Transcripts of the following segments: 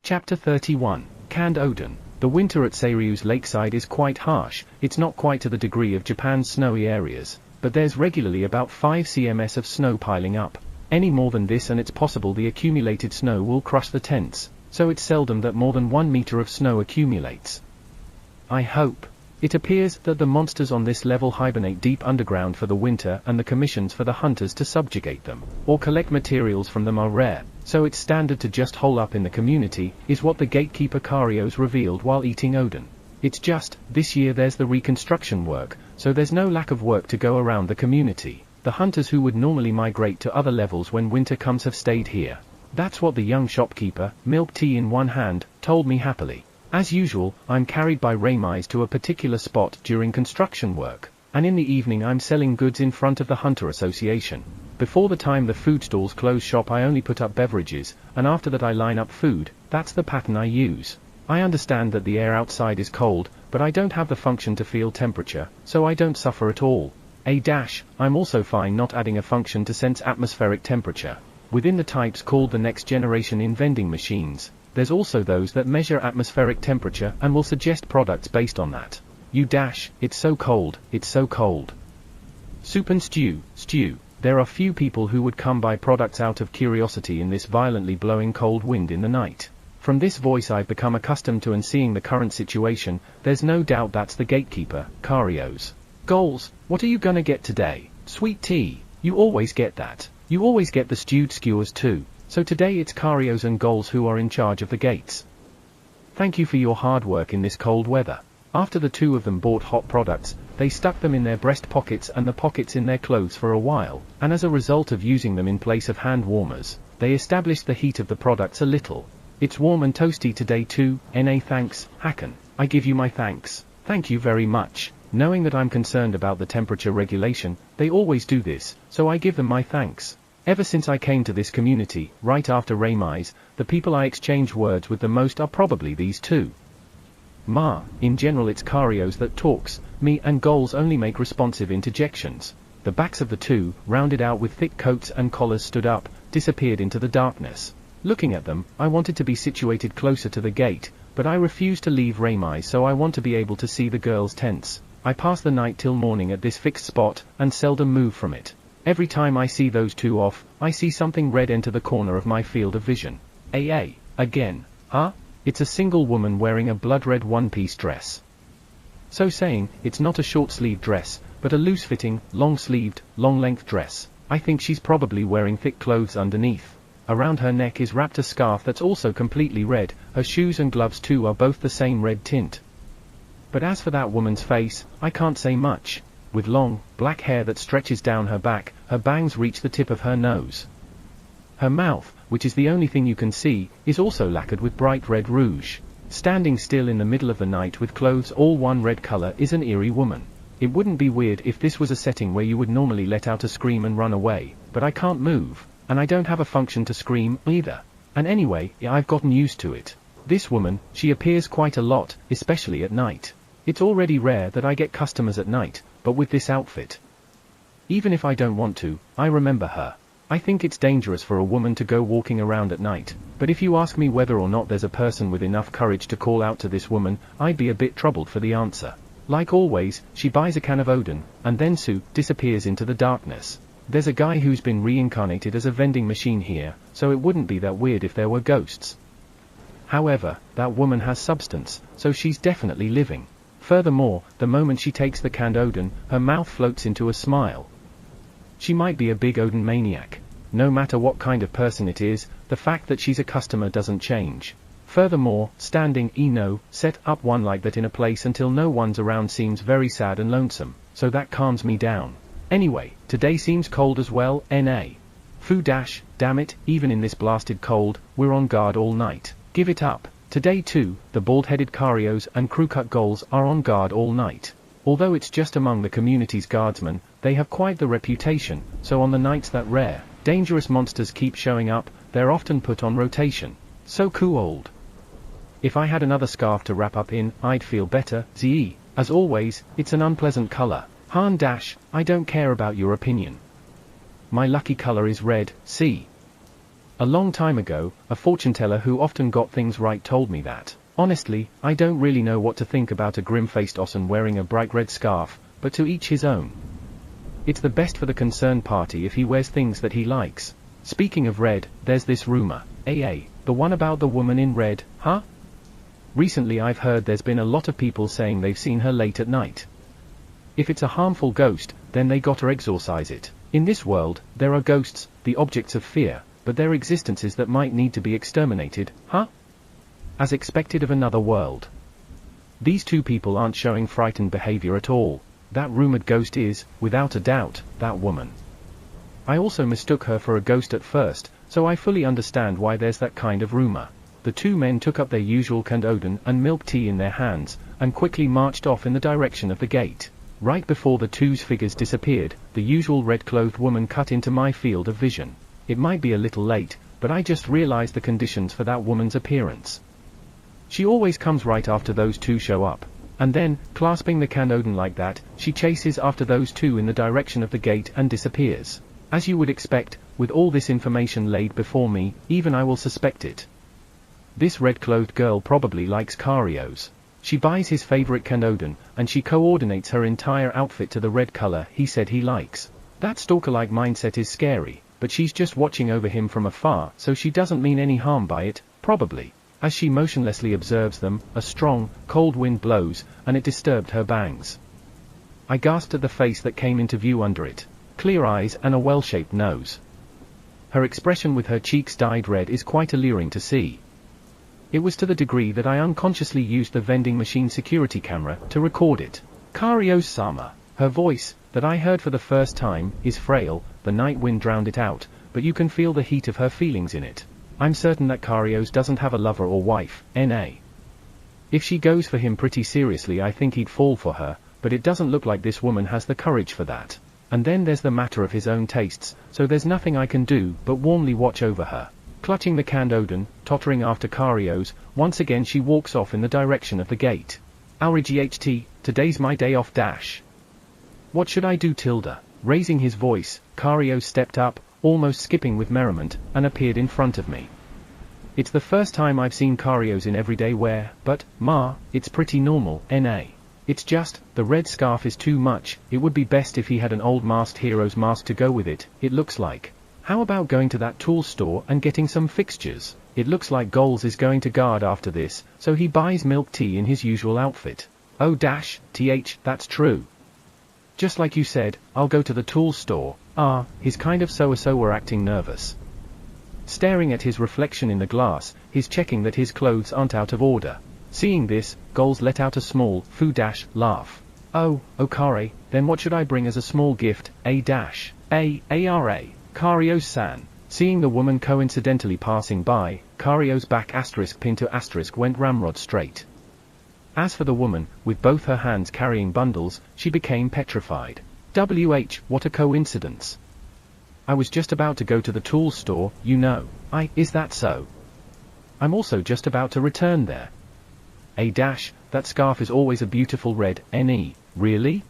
Chapter 31. Canned Odin. The winter at Seiryu's lakeside is quite harsh. It's not quite to the degree of Japan's snowy areas, but there's regularly about 5 cms of snow piling up. Any more than this and it's possible the accumulated snow will crush the tents, so it's seldom that more than 1 meter of snow accumulates. I hope. It appears that the monsters on this level hibernate deep underground for the winter, and the commissions for the hunters to subjugate them, or collect materials from them, are rare, so it's standard to just hole up in the community, is what the gatekeeper Karios revealed while eating Odin. It's just, this year there's the reconstruction work, so there's no lack of work to go around the community. The hunters who would normally migrate to other levels when winter comes have stayed here. That's what the young shopkeeper, milk tea in one hand, told me happily. As usual, I'm carried by Rami's to a particular spot during construction work, and in the evening I'm selling goods in front of the Hunter Association. Before the time the food stalls close shop I only put up beverages, and after that I line up food. That's the pattern I use. I understand that the air outside is cold, but I don't have the function to feel temperature, so I don't suffer at all. I'm also fine not adding a function to sense atmospheric temperature. Within the types called the next generation in vending machines, there's also those that measure atmospheric temperature and will suggest products based on that. It's so cold, it's so cold. Soup and stew. There are few people who would come by products out of curiosity in this violently blowing cold wind in the night. From this voice I've become accustomed to and seeing the current situation, there's no doubt that's the gatekeeper, Karios. Goals, what are you gonna get today? Sweet tea. You always get that. You always get the stewed skewers too. So today it's Karios and Goals who are in charge of the gates. Thank you for your hard work in this cold weather. After the two of them bought hot products, they stuck them in their breast pockets and the pockets in their clothes for a while, and as a result of using them in place of hand warmers, they established the heat of the products a little. It's warm and toasty today too. Thanks, Hakan. I give you my thanks. Thank you very much. Knowing that I'm concerned about the temperature regulation, they always do this, so I give them my thanks. Ever since I came to this community, right after Rami's, the people I exchange words with the most are probably these two. In general it's Karios that talks, me and Goals only make responsive interjections. The backs of the two, rounded out with thick coats and collars, stood up, disappeared into the darkness. Looking at them, I wanted to be situated closer to the gate, but I refused to leave Rami's, so I want to be able to see the girls' tents. I pass the night till morning at this fixed spot, and seldom move from it. Every time I see those two off, I see something red enter the corner of my field of vision. Again. It's a single woman wearing a blood-red one-piece dress. So saying, it's not a short-sleeved dress, but a loose-fitting, long-sleeved, long-length dress. I think she's probably wearing thick clothes underneath. Around her neck is wrapped a scarf that's also completely red. Her shoes and gloves too are both the same red tint. But as for that woman's face, I can't say much. With long, black hair that stretches down her back, her bangs reach the tip of her nose. Her mouth, which is the only thing you can see, is also lacquered with bright red rouge. Standing still in the middle of the night with clothes all one red color is an eerie woman. It wouldn't be weird if this was a setting where you would normally let out a scream and run away, but I can't move, and I don't have a function to scream either. And anyway, I've gotten used to it. This woman, she appears quite a lot, especially at night. It's already rare that I get customers at night, but with this outfit, even if I don't want to, I remember her. I think it's dangerous for a woman to go walking around at night, but if you ask me whether or not there's a person with enough courage to call out to this woman, I'd be a bit troubled for the answer. Like always, she buys a can of Odin, and then Sue disappears into the darkness. There's a guy who's been reincarnated as a vending machine here, so it wouldn't be that weird if there were ghosts. However, that woman has substance, so she's definitely living. Furthermore, the moment she takes the canned Odin, her mouth floats into a smile. She might be a big Odin maniac. No matter what kind of person it is, the fact that she's a customer doesn't change. Furthermore, standing, set up one like that in a place until no one's around seems very sad and lonesome, so that calms me down. Anyway, today seems cold as well, damn it, even in this blasted cold, we're on guard all night. Give it up. Today too, the bald-headed Karios and crew-cut Goals are on guard all night. Although it's just among the community's guardsmen, they have quite the reputation, so on the nights that rare, dangerous monsters keep showing up, they're often put on rotation. So cool. If I had another scarf to wrap up in, I'd feel better. As always, it's an unpleasant color. I don't care about your opinion. My lucky color is red. A long time ago, a fortune teller who often got things right told me that. Honestly, I don't really know what to think about a grim-faced Ossen wearing a bright red scarf, but to each his own. It's the best for the concerned party if he wears things that he likes. Speaking of red, there's this rumor. The one about the woman in red, huh? Recently I've heard there's been a lot of people saying they've seen her late at night. If it's a harmful ghost, then they gotta exorcise it. In this world, there are ghosts, the objects of fear, but they're existences that might need to be exterminated, huh? As expected of another world. These two people aren't showing frightened behavior at all. That rumored ghost is, without a doubt, that woman. I also mistook her for a ghost at first, so I fully understand why there's that kind of rumor. The two men took up their usual canned Odin and milk tea in their hands, and quickly marched off in the direction of the gate. Right before the two's figures disappeared, the usual red-clothed woman cut into my field of vision. It might be a little late, but I just realized the conditions for that woman's appearance. She always comes right after those two show up. And then, clasping the canned Odin like that, she chases after those two in the direction of the gate and disappears. As you would expect, with all this information laid before me, even I will suspect it. This red-clothed girl probably likes Carios. She buys his favorite canned Odin, and she coordinates her entire outfit to the red color he said he likes. That stalker-like mindset is scary, but she's just watching over him from afar, so she doesn't mean any harm by it, probably. As she motionlessly observes them, a strong, cold wind blows, and it disturbed her bangs. I gasped at the face that came into view under it. Clear eyes and a well-shaped nose. Her expression with her cheeks dyed red is quite alluring to see. It was to the degree that I unconsciously used the vending machine security camera to record it. Carios-sama. Her voice, that I heard for the first time, is frail, the night wind drowned it out, but you can feel the heat of her feelings in it. I'm certain that Carios doesn't have a lover or wife, N.A. If she goes for him pretty seriously I think he'd fall for her, but it doesn't look like this woman has the courage for that. And then there's the matter of his own tastes, so there's nothing I can do but warmly watch over her. Clutching the canned Odin, tottering after Carios, once again she walks off in the direction of the gate. Auright, today's my day off dash. What should I do, Tilda? Raising his voice, Carios stepped up, almost skipping with merriment, and appeared in front of me. It's the first time I've seen Carios in everyday wear, but, Ma, it's pretty normal, N.A. It's just, the red scarf is too much. It would be best if he had an old masked hero's mask to go with it, it looks like. How about going to that tool store and getting some fixtures? It looks like Goals is going to guard after this, so he buys milk tea in his usual outfit. Oh dash, that's true. Just like you said, I'll go to the tool store. He's kind of so we're acting nervous. Staring at his reflection in the glass, he's checking that his clothes aren't out of order. Seeing this, Goals let out a small, laugh. Oh, Kari, then what should I bring as a small gift, Ara, Carios-san. Seeing the woman coincidentally passing by, Carios' back *pin to * went ramrod straight. As for the woman, with both her hands carrying bundles, she became petrified. What a coincidence. I was just about to go to the tool store, you know. Is that so? I'm also just about to return there. That scarf is always a beautiful red, N.E., really?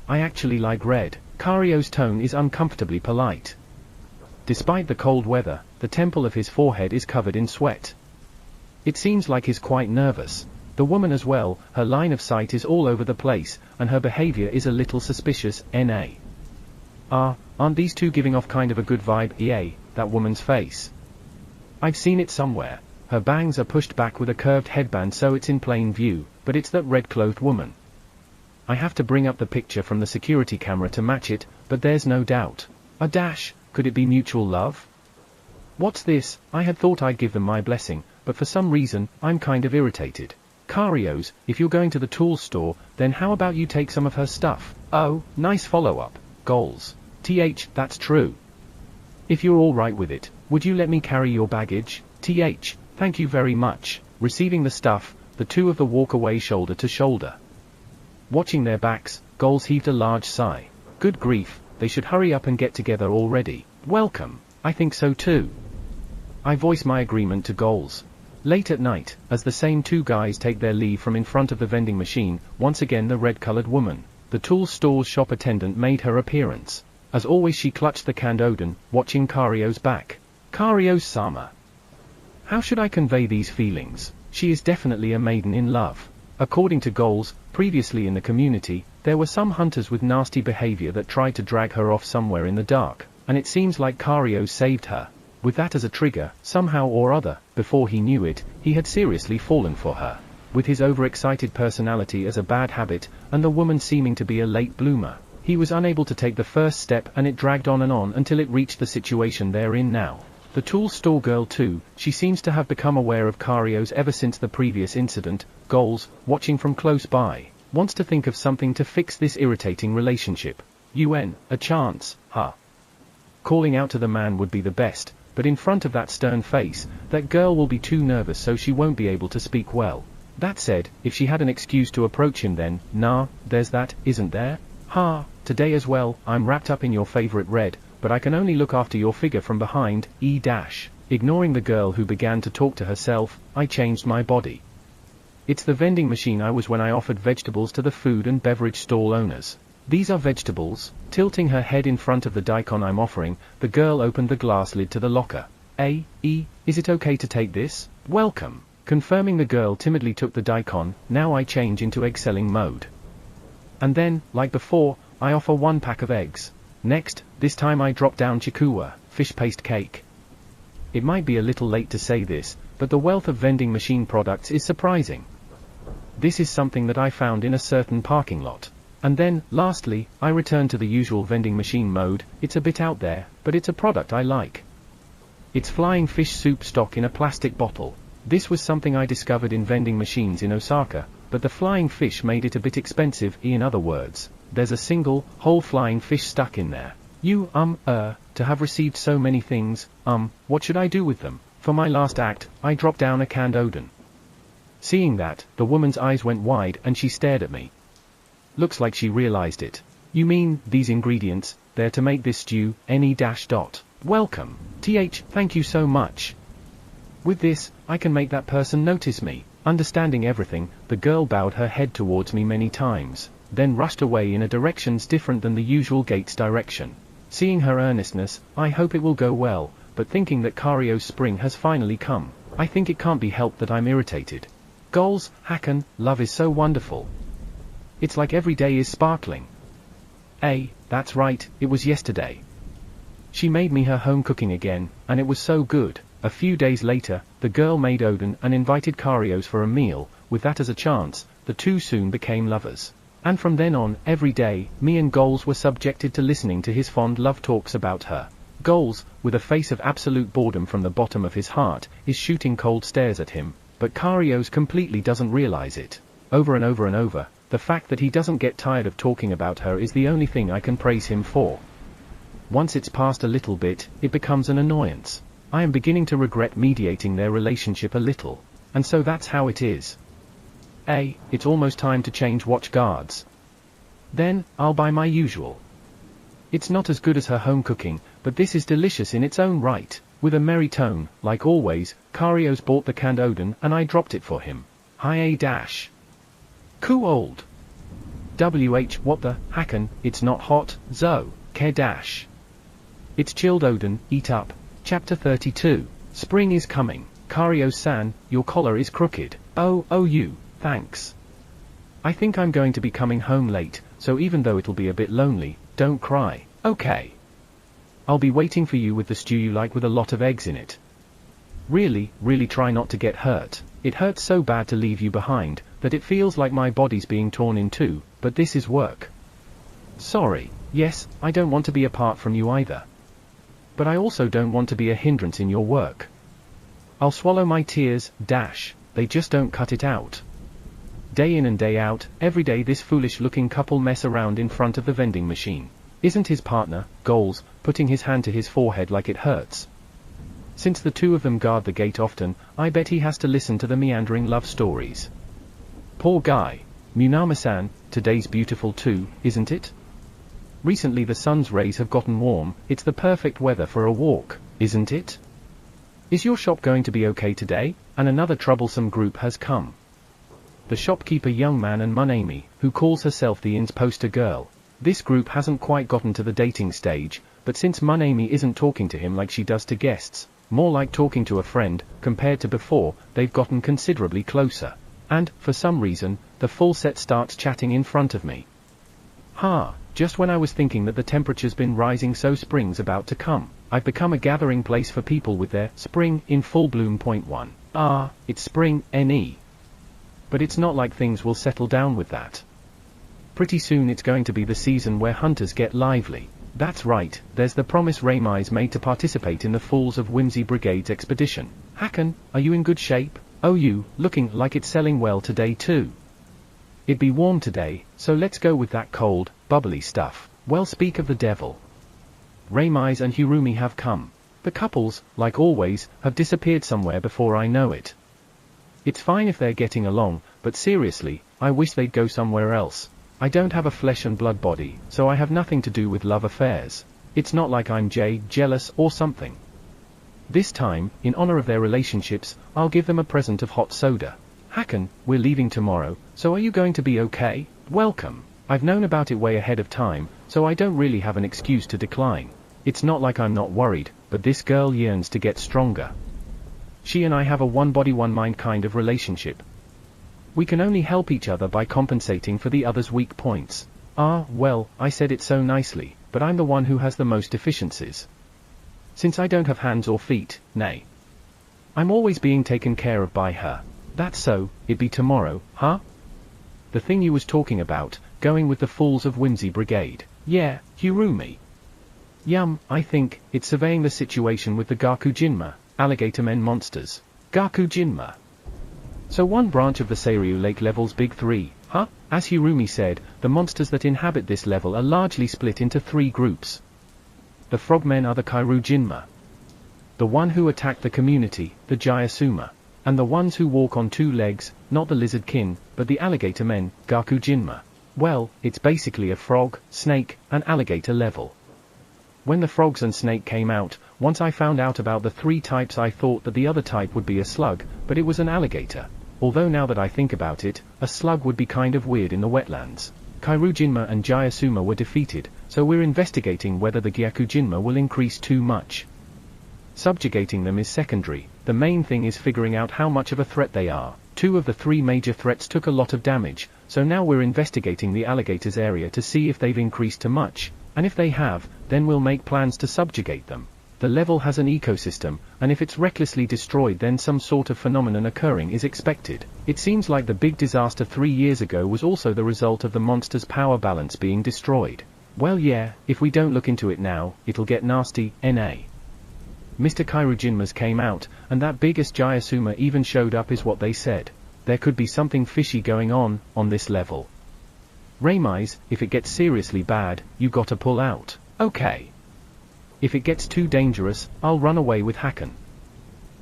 I actually like red. Carios' tone is uncomfortably polite. Despite the cold weather, the temple of his forehead is covered in sweat. It seems like he's quite nervous. The woman as well, her line of sight is all over the place, and her behavior is a little suspicious, N.A. Aren't these two giving off kind of a good vibe, that woman's face? I've seen it somewhere. Her bangs are pushed back with a curved headband so it's in plain view, but it's that red-clothed woman. I have to bring up the picture from the security camera to match it, but there's no doubt. Could it be mutual love? What's this? I had thought I'd give them my blessing, but for some reason, I'm kind of irritated. Carios, if you're going to the tool store, then how about you take some of her stuff? Oh, nice follow-up. Goals. That's true. If you're alright with it, would you let me carry your baggage? Thank you very much. Receiving the stuff, the two of them walk away shoulder to shoulder. Watching their backs, Goals heaved a large sigh. Good grief, they should hurry up and get together already. Welcome. I think so too. I voice my agreement to Goals. Late at night, as the same two guys take their leave from in front of the vending machine, once again the red-colored woman, the tool store's shop attendant, made her appearance. As always she clutched the canned Odin, watching Carios' back. Kario-sama. How should I convey these feelings? She is definitely a maiden in love. According to Goals, previously in the community, there were some hunters with nasty behavior that tried to drag her off somewhere in the dark, and it seems like Kario saved her. With that as a trigger, somehow or other, before he knew it, he had seriously fallen for her. With his overexcited personality as a bad habit, and the woman seeming to be a late bloomer, he was unable to take the first step, and it dragged on until it reached the situation they're in now. The tool store girl too, she seems to have become aware of Kario's ever since the previous incident. Goals, watching from close by, wants to think of something to fix this irritating relationship. A chance, huh? Calling out to the man would be the best, but in front of that stern face, that girl will be too nervous, so she won't be able to speak well. That said, if she had an excuse to approach him, then, nah, there's that, isn't there? Ha, today as well, I'm wrapped up in your favorite red, but I can only look after your figure from behind. Ignoring the girl who began to talk to herself, I changed my body. It's the vending machine I was when I offered vegetables to the food and beverage stall owners. These are vegetables. Tilting her head in front of the daikon I'm offering, the girl opened the glass lid to the locker. Is it okay to take this? Welcome. Confirming, the girl timidly took the daikon. Now I change into egg-selling mode. And then, like before, I offer 1 pack of eggs. Next, this time I drop down chikuwa, fish paste cake. It might be a little late to say this, but the wealth of vending machine products is surprising. This is something that I found in a certain parking lot. And then, lastly, I return to the usual vending machine mode. It's a bit out there, but it's a product I like. It's flying fish soup stock in a plastic bottle. This was something I discovered in vending machines in Osaka, but the flying fish made it a bit expensive. In other words, there's a single, whole flying fish stuck in there. To have received so many things, what should I do with them? For my last act, I dropped down a canned odon. Seeing that, the woman's eyes went wide and she stared at me. Looks like she realized it. You mean, these ingredients, they're to make this stew, Welcome. Thank you so much. With this, I can make that person notice me. Understanding everything, the girl bowed her head towards me many times, then rushed away in a directions different than the usual gate's direction. Seeing her earnestness, I hope it will go well, but thinking that Kario's spring has finally come, I think it can't be helped that I'm irritated. Goals, Hakan, love is so wonderful. It's like every day is sparkling. That's right, it was yesterday. She made me her home cooking again, and it was so good. A few days later, the girl made odon and invited Karios for a meal. With that as a chance, the two soon became lovers. And from then on, every day, me and Goals were subjected to listening to his fond love talks about her. Goals, with a face of absolute boredom from the bottom of his heart, is shooting cold stares at him, but Karios completely doesn't realize it. Over and over and over, the fact that he doesn't get tired of talking about her is the only thing I can praise him for. Once it's passed a little bit, it becomes an annoyance. I am beginning to regret mediating their relationship a little. And so that's how it is. It's almost time to change watch guards. Then, I'll buy my usual. It's not as good as her home cooking, but this is delicious in its own right. With a merry tone, like always, Karios bought the canned odon and I dropped it for him. Cool old. What the, Hakan, it's not hot, Zo, care dash. It's chilled odon, eat up. Chapter 32. Spring is coming. Karios-san, your collar is crooked. You, thanks. I think I'm going to be coming home late, so even though it'll be a bit lonely, don't cry, okay? I'll be waiting for you with the stew you like with a lot of eggs in it. Really try not to get hurt. It hurts so bad to leave you behind, that it feels like my body's being torn in two, but this is work. Sorry, yes, I don't want to be apart from you either. But I also don't want to be a hindrance in your work. I'll swallow my tears, they just don't cut it out. Day in and day out, every day this foolish-looking couple mess around in front of the vending machine. Isn't his partner, Goals, putting his hand to his forehead like it hurts? Since the two of them guard the gate often, I bet he has to listen to the meandering love stories. Poor guy. Munama-san, today's beautiful too, isn't it? Recently the sun's rays have gotten warm, it's the perfect weather for a walk, isn't it? Is your shop going to be okay today? And another troublesome group has come. The shopkeeper young man and Munami, who calls herself the inn's poster girl. This group hasn't quite gotten to the dating stage, but since Munami isn't talking to him like she does to guests, More like talking to a friend. Compared to before, they've gotten considerably closer. And, for some reason, the full set starts chatting in front of me. Just when I was thinking that the temperature's been rising so spring's about to come, I've become a gathering place for people with their spring in full bloom. Point 1. It's spring, NE. But it's not like things will settle down with that. Pretty soon it's going to be the season where hunters get lively. That's right, there's the promise Raymai's made to participate in the Fools of Whimsy Brigade's expedition. Hakan, are you in good shape? Oh, you, looking like it's selling well today too. It'd be warm today, so let's go with that cold, bubbly stuff. Well, speak of the devil. Raymais and Hirumi have come. The couples, like always, have disappeared somewhere before I know it. It's fine if they're getting along, but seriously, I wish they'd go somewhere else. I don't have a flesh and blood body, so I have nothing to do with love affairs. It's not like I'm jealous or something. This time, in honor of their relationships, I'll give them a present of hot soda. Hakan, we're leaving tomorrow, so are you going to be okay? Welcome. I've known about it way ahead of time, so I don't really have an excuse to decline. It's not like I'm not worried, but this girl yearns to get stronger. She and I have a one-body one-mind kind of relationship. We can only help each other by compensating for the other's weak points. Well, I said it so nicely, but I'm the one who has the most deficiencies. Since I don't have hands or feet, nay. I'm always being taken care of by her. That's so, it'd be tomorrow, huh? The thing you was talking about, going with the Fools of Whimsy Brigade. Yeah, Hirumi. I think, it's surveying the situation with the Gakujinma, alligator men monsters. Gakujinma. So one branch of the Seiryu Lake level's big three, huh? As Hirumi said, the monsters that inhabit this level are largely split into 3 groups. The frogmen are the Kairujinma. The one who attacked the community, the Jayasuma. And the ones who walk on 2 legs, not the lizard kin, but the alligator men, Gakujinma. Well, it's basically a frog, snake, and alligator level. When the frogs and snake came out, once I found out about the 3 types I thought that the other type would be a slug, but it was an alligator. Although now that I think about it, a slug would be kind of weird in the wetlands. Kairujinma and Jayasuma were defeated, so we're investigating whether the Gyakujinma will increase too much. Subjugating them is secondary, the main thing is figuring out how much of a threat they are. 2 of the 3 major threats took a lot of damage, so now we're investigating the alligators area to see if they've increased too much, and if they have, then we'll make plans to subjugate them. The level has an ecosystem, and if it's recklessly destroyed then some sort of phenomenon occurring is expected. It seems like the big disaster 3 years ago was also the result of the monster's power balance being destroyed. Well yeah, if we don't look into it now, it'll get nasty, NA. Mr. Kairujinma's came out, and that biggest Jayasuma even showed up is what they said. There could be something fishy going on this level. Raymais, if it gets seriously bad, you gotta pull out. Okay. If it gets too dangerous, I'll run away with Hakan.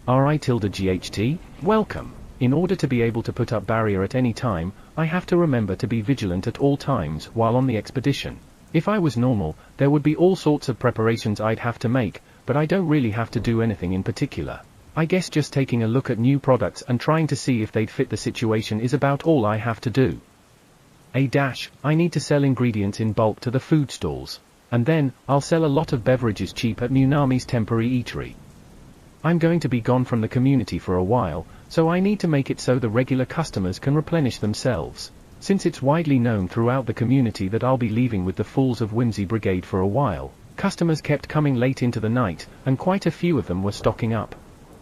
RI_GHT, welcome. In order to be able to put up barrier at any time, I have to remember to be vigilant at all times while on the expedition. If I was normal, there would be all sorts of preparations I'd have to make, but I don't really have to do anything in particular. I guess just taking a look at new products and trying to see if they'd fit the situation is about all I have to do. I need to sell ingredients in bulk to the food stalls. And then, I'll sell a lot of beverages cheap at Munami's temporary eatery. I'm going to be gone from the community for a while, so I need to make it so the regular customers can replenish themselves. Since it's widely known throughout the community that I'll be leaving with the Fools of Whimsy Brigade for a while, customers kept coming late into the night, and quite a few of them were stocking up.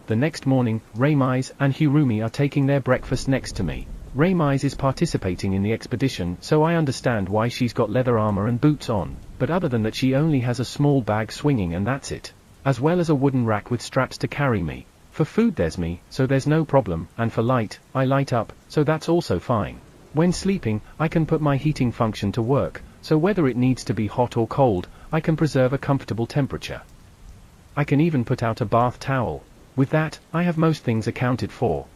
The next morning, Raymais and Hirumi are taking their breakfast next to me. Raymais is participating in the expedition, so I understand why she's got leather armor and boots on, but other than that she only has a small bag swinging and that's it. As well as a wooden rack with straps to carry me. For food there's me, so there's no problem, and for light, I light up, so that's also fine. When sleeping, I can put my heating function to work, so whether it needs to be hot or cold, I can preserve a comfortable temperature. I can even put out a bath towel. With that, I have most things accounted for.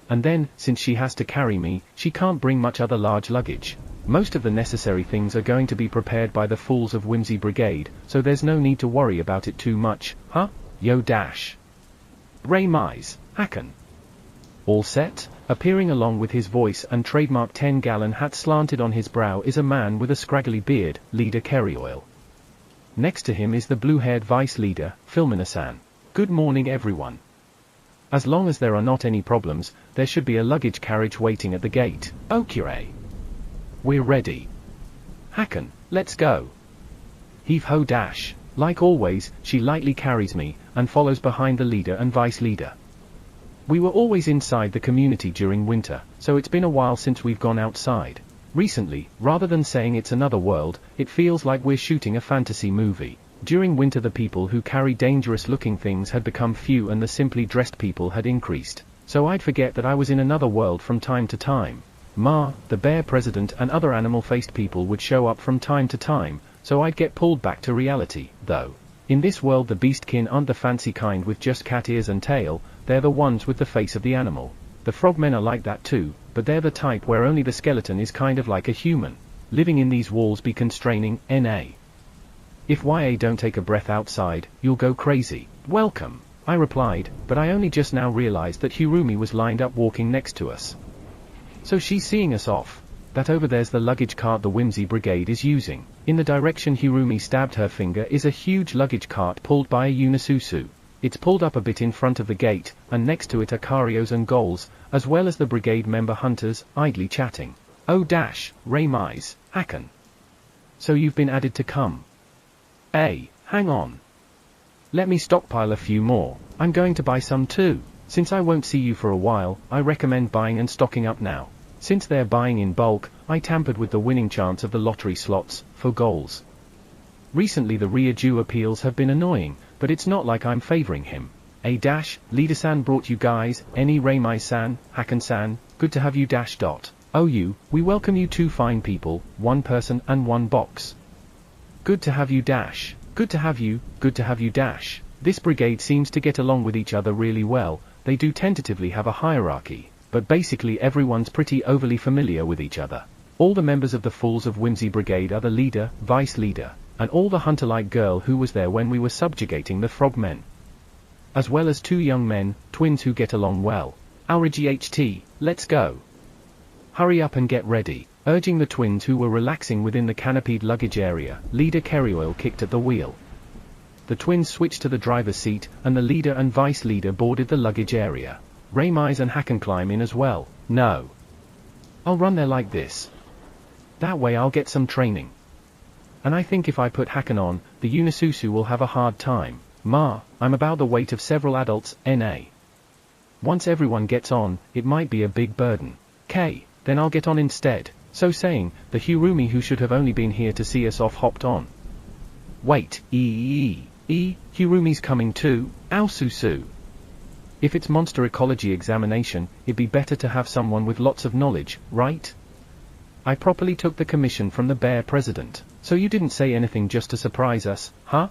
And then, since she has to carry me, she can't bring much other large luggage. Most of the necessary things are going to be prepared by the Fools of Whimsy Brigade, so there's no need to worry about it too much, huh? Yo dash. Raymais, Hakan. All set? Appearing along with his voice and trademark 10-gallon hat slanted on his brow is a man with a scraggly beard, Leader Kerryoil. Next to him is the blue-haired vice leader, Filmina-san. Good morning everyone. As long as there are not any problems, there should be a luggage carriage waiting at the gate. Okay. We're ready. Hakan, let's go. Heave-ho dash. Like always, she lightly carries me, and follows behind the leader and vice leader. We were always inside the community during winter, so it's been a while since we've gone outside. Recently, rather than saying it's another world, it feels like we're shooting a fantasy movie. During winter the people who carry dangerous-looking things had become few and the simply dressed people had increased, so I'd forget that I was in another world from time to time. Ma, the bear president and other animal-faced people would show up from time to time, so I'd get pulled back to reality, though. In this world the beastkin aren't the fancy kind with just cat ears and tail, they're the ones with the face of the animal. The frogmen are like that too, but they're the type where only the skeleton is kind of like a human. Living in these walls be constraining, N.A. If YA don't take a breath outside, you'll go crazy. Welcome, I replied, but I only just now realized that Hirumi was lined up walking next to us. So she's seeing us off. That over there's the luggage cart the Whimsy Brigade is using. In the direction Hirumi stabbed her finger is a huge luggage cart pulled by a Unisusu. It's pulled up a bit in front of the gate, and next to it are Carios and Goals, as well as the brigade member hunters, idly chatting. Oh dash, Raymais, Hakan. So you've been added to come. Hang on. Let me stockpile a few more, I'm going to buy some too. Since I won't see you for a while, I recommend buying and stocking up now. Since they're buying in bulk, I tampered with the winning chance of the lottery slots, for Goals. Recently the Ryuju appeals have been annoying, but it's not like I'm favoring him. Leader-san brought you guys, any Raymai-san, Hakan-san, good to have you Oh you, we welcome you two fine people, one person and one box. Good to have you good to have you, good to have you This brigade seems to get along with each other really well, they do tentatively have a hierarchy, but basically everyone's pretty overly familiar with each other. All the members of the Fools of Whimsy Brigade are the leader, vice leader, and all the hunter-like girl who was there when we were subjugating the frogmen. As well as two young men, twins who get along well. Aurigi let's go. Hurry up and get ready. Urging the twins who were relaxing within the canopied luggage area, leader Kerryoil kicked at the wheel. The twins switched to the driver's seat, and the leader and vice leader boarded the luggage area. Raymais and Hakan climb in as well. No. I'll run there like this. That way I'll get some training. And I think if I put Hakan on, the Unisusu will have a hard time. Ma, I'm about the weight of several adults, N.A. Once everyone gets on, it might be a big burden. Then I'll get on instead. So saying, the Hirumi who should have only been here to see us off hopped on. Wait, Hirumi's coming too, Aosusu. If it's monster ecology examination, it'd be better to have someone with lots of knowledge, right? I properly took the commission from the bear president. So you didn't say anything just to surprise us, huh?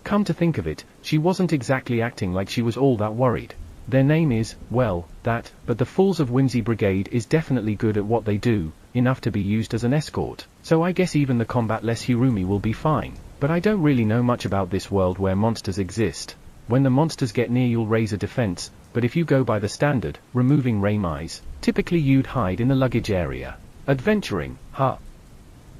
Come to think of it, she wasn't exactly acting like she was all that worried. Their name is, well, that, but the Fools of Whimsy Brigade is definitely good at what they do, enough to be used as an escort, so I guess even the combat-less Hirumi will be fine. But I don't really know much about this world where monsters exist. When the monsters get near you'll raise a defense, but if you go by the standard, removing Raymais, typically you'd hide in the luggage area. Adventuring, huh?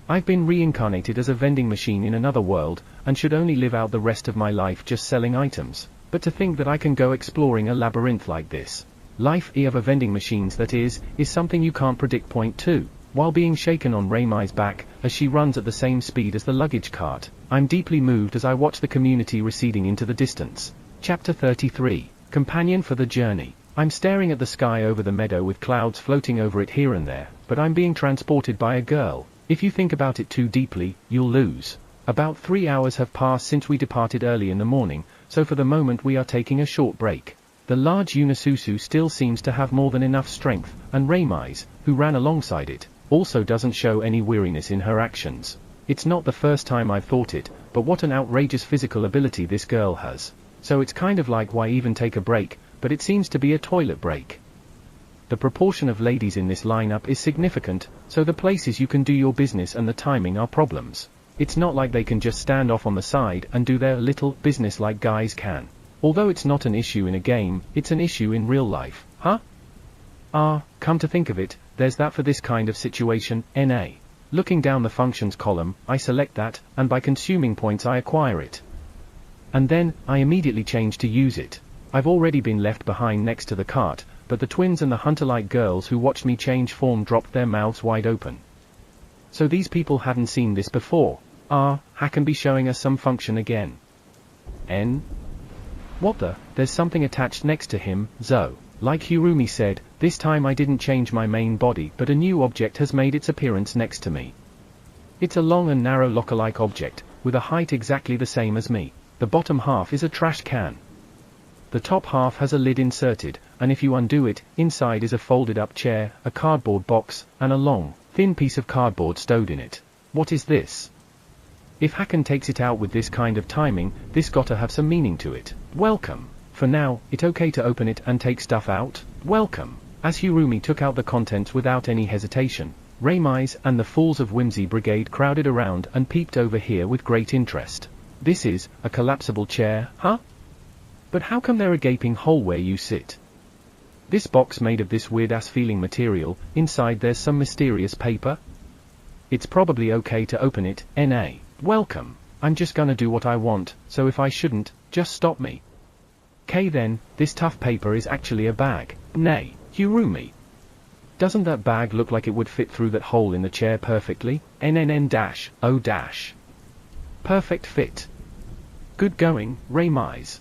I've been reincarnated as a vending machine in another world, and should only live out the rest of my life just selling items. But to think that I can go exploring a labyrinth like this. Life of a vending machines that is something you can't predict. Point 2. While being shaken on Raymai's back, as she runs at the same speed as the luggage cart, I'm deeply moved as I watch the community receding into the distance. Chapter 33. Companion for the Journey. I'm staring at the sky over the meadow with clouds floating over it here and there, but I'm being transported by a girl. If you think about it too deeply, you'll lose. About 3 hours have passed since we departed early in the morning, so for the moment we are taking a short break. The large Unisusu still seems to have more than enough strength, and Raymais, who ran alongside it, also doesn't show any weariness in her actions. It's not the first time I've thought it, but what an outrageous physical ability this girl has. So it's kind of like why even take a break, but it seems to be a toilet break. The proportion of ladies in this lineup is significant, so the places you can do your business and the timing are problems. It's not like they can just stand off on the side and do their little business like guys can. Although it's not an issue in a game, it's an issue in real life, huh? Come to think of it, there's that for this kind of situation, NA. Looking down the functions column, I select that, and by consuming points I acquire it. And then, I immediately changed to use it. I've already been left behind next to the cart, but the twins and the hunter-like girls who watched me change form dropped their mouths wide open. So these people hadn't seen this before. Hakan be showing us some function again. What the? There's something attached next to him, Zo. Like Hirumi said, this time I didn't change my main body, but a new object has made its appearance next to me. It's a long and narrow locker-like object, with a height exactly the same as me. The bottom half is a trash can. The top half has a lid inserted, and if you undo it, inside is a folded-up chair, a cardboard box, and a long, thin piece of cardboard stowed in it. What is this? If Hakan takes it out with this kind of timing, this gotta have some meaning to it. Welcome. For now, it okay to open it and take stuff out? Welcome. As Hirumi took out the contents without any hesitation, Reimise and the Fools of Whimsy Brigade crowded around and peeped over here with great interest. This is a collapsible chair, huh? But how come there a gaping hole where you sit? This box made of this weird-ass feeling material, inside there's some mysterious paper? It's probably okay to open it, N.A. Welcome. I'm just gonna do what I want, so if I shouldn't, just stop me. K then, this tough paper is actually a bag. Nay, Hirumi. Doesn't that bag look like it would fit through that hole in the chair perfectly? NNN-O-. Perfect fit. Good going, Reimise.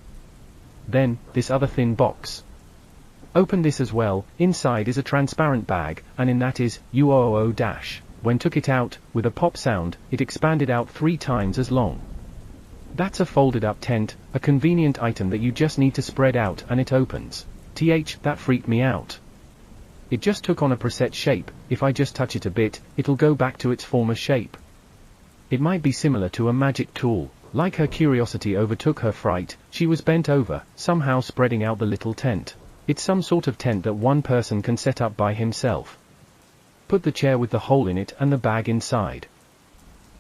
Then, this other thin box. Open this as well, inside is a transparent bag, and in that is, UOO-. When took it out, with a pop sound, it expanded out 3 times as long. That's a folded-up tent, a convenient item that you just need to spread out and it opens. That freaked me out. It just took on a preset shape, if I just touch it a bit, it'll go back to its former shape. It might be similar to a magic tool. Like her curiosity overtook her fright, she was bent over, somehow spreading out the little tent. It's some sort of tent that one person can set up by himself. Put the chair with the hole in it and the bag inside.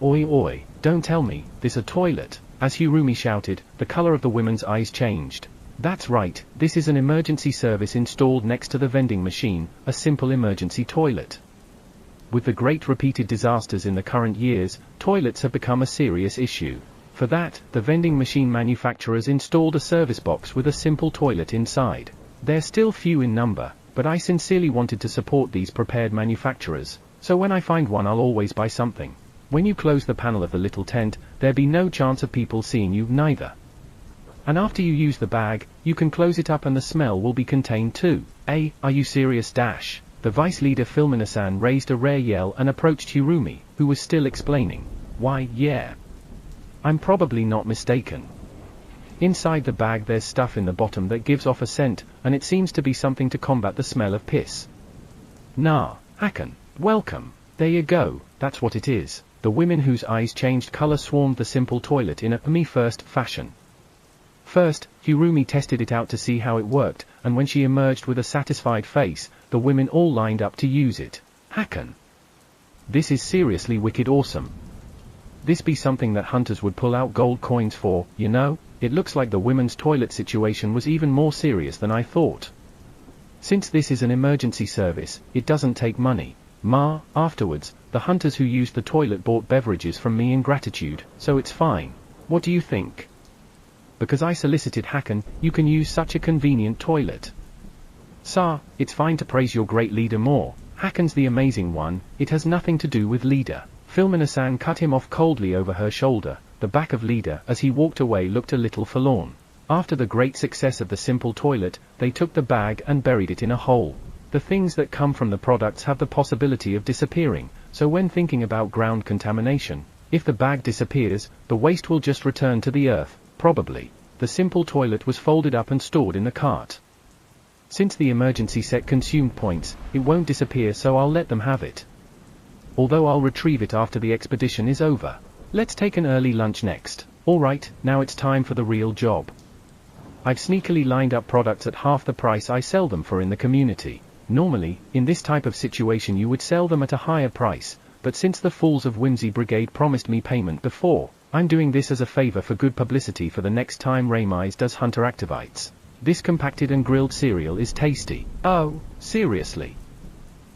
Oi, don't tell me, this a toilet. As Hirumi shouted, the color of the women's eyes changed. That's right, this is an emergency service installed next to the vending machine, a simple emergency toilet. With the great repeated disasters in the current years, toilets have become a serious issue. For that, the vending machine manufacturers installed a service box with a simple toilet inside. They're still few in number, but I sincerely wanted to support these prepared manufacturers, so when I find one I'll always buy something. When you close the panel of the little tent, there'll be no chance of people seeing you neither. And after you use the bag, you can close it up and the smell will be contained too. Are you serious? The vice leader Filmina-san raised a rare yell and approached Hirumi, who was still explaining. Why, yeah. I'm probably not mistaken. Inside the bag there's stuff in the bottom that gives off a scent, and it seems to be something to combat the smell of piss. Nah, Hakan, welcome. There you go, that's what it is. The women whose eyes changed color swarmed the simple toilet in a me-first fashion. First, Hirumi tested it out to see how it worked, and when she emerged with a satisfied face, the women all lined up to use it. Hakan. This is seriously wicked awesome. This be something that hunters would pull out gold coins for, you know? It looks like the women's toilet situation was even more serious than I thought. Since this is an emergency service, it doesn't take money. Afterwards, the hunters who used the toilet bought beverages from me in gratitude, so it's fine. What do you think? Because I solicited Hakan, you can use such a convenient toilet. It's fine to praise your great leader more. Hakan's the amazing one, it has nothing to do with leader. Filmina-san cut him off coldly over her shoulder. The back of leader, as he walked away, looked a little forlorn. After the great success of the simple toilet, they took the bag and buried it in a hole. The things that come from the products have the possibility of disappearing, so when thinking about ground contamination, if the bag disappears, the waste will just return to the earth, probably. The simple toilet was folded up and stored in the cart. Since the emergency set consumed points, it won't disappear, so I'll let them have it. Although I'll retrieve it after the expedition is over. Let's take an early lunch next. Alright, now it's time for the real job. I've sneakily lined up products at half the price I sell them for in the community. Normally, in this type of situation you would sell them at a higher price, but since the Fools of Whimsy Brigade promised me payment before, I'm doing this as a favor for good publicity for the next time Reimise does Hunter Activites. This compacted and grilled cereal is tasty. Oh, seriously.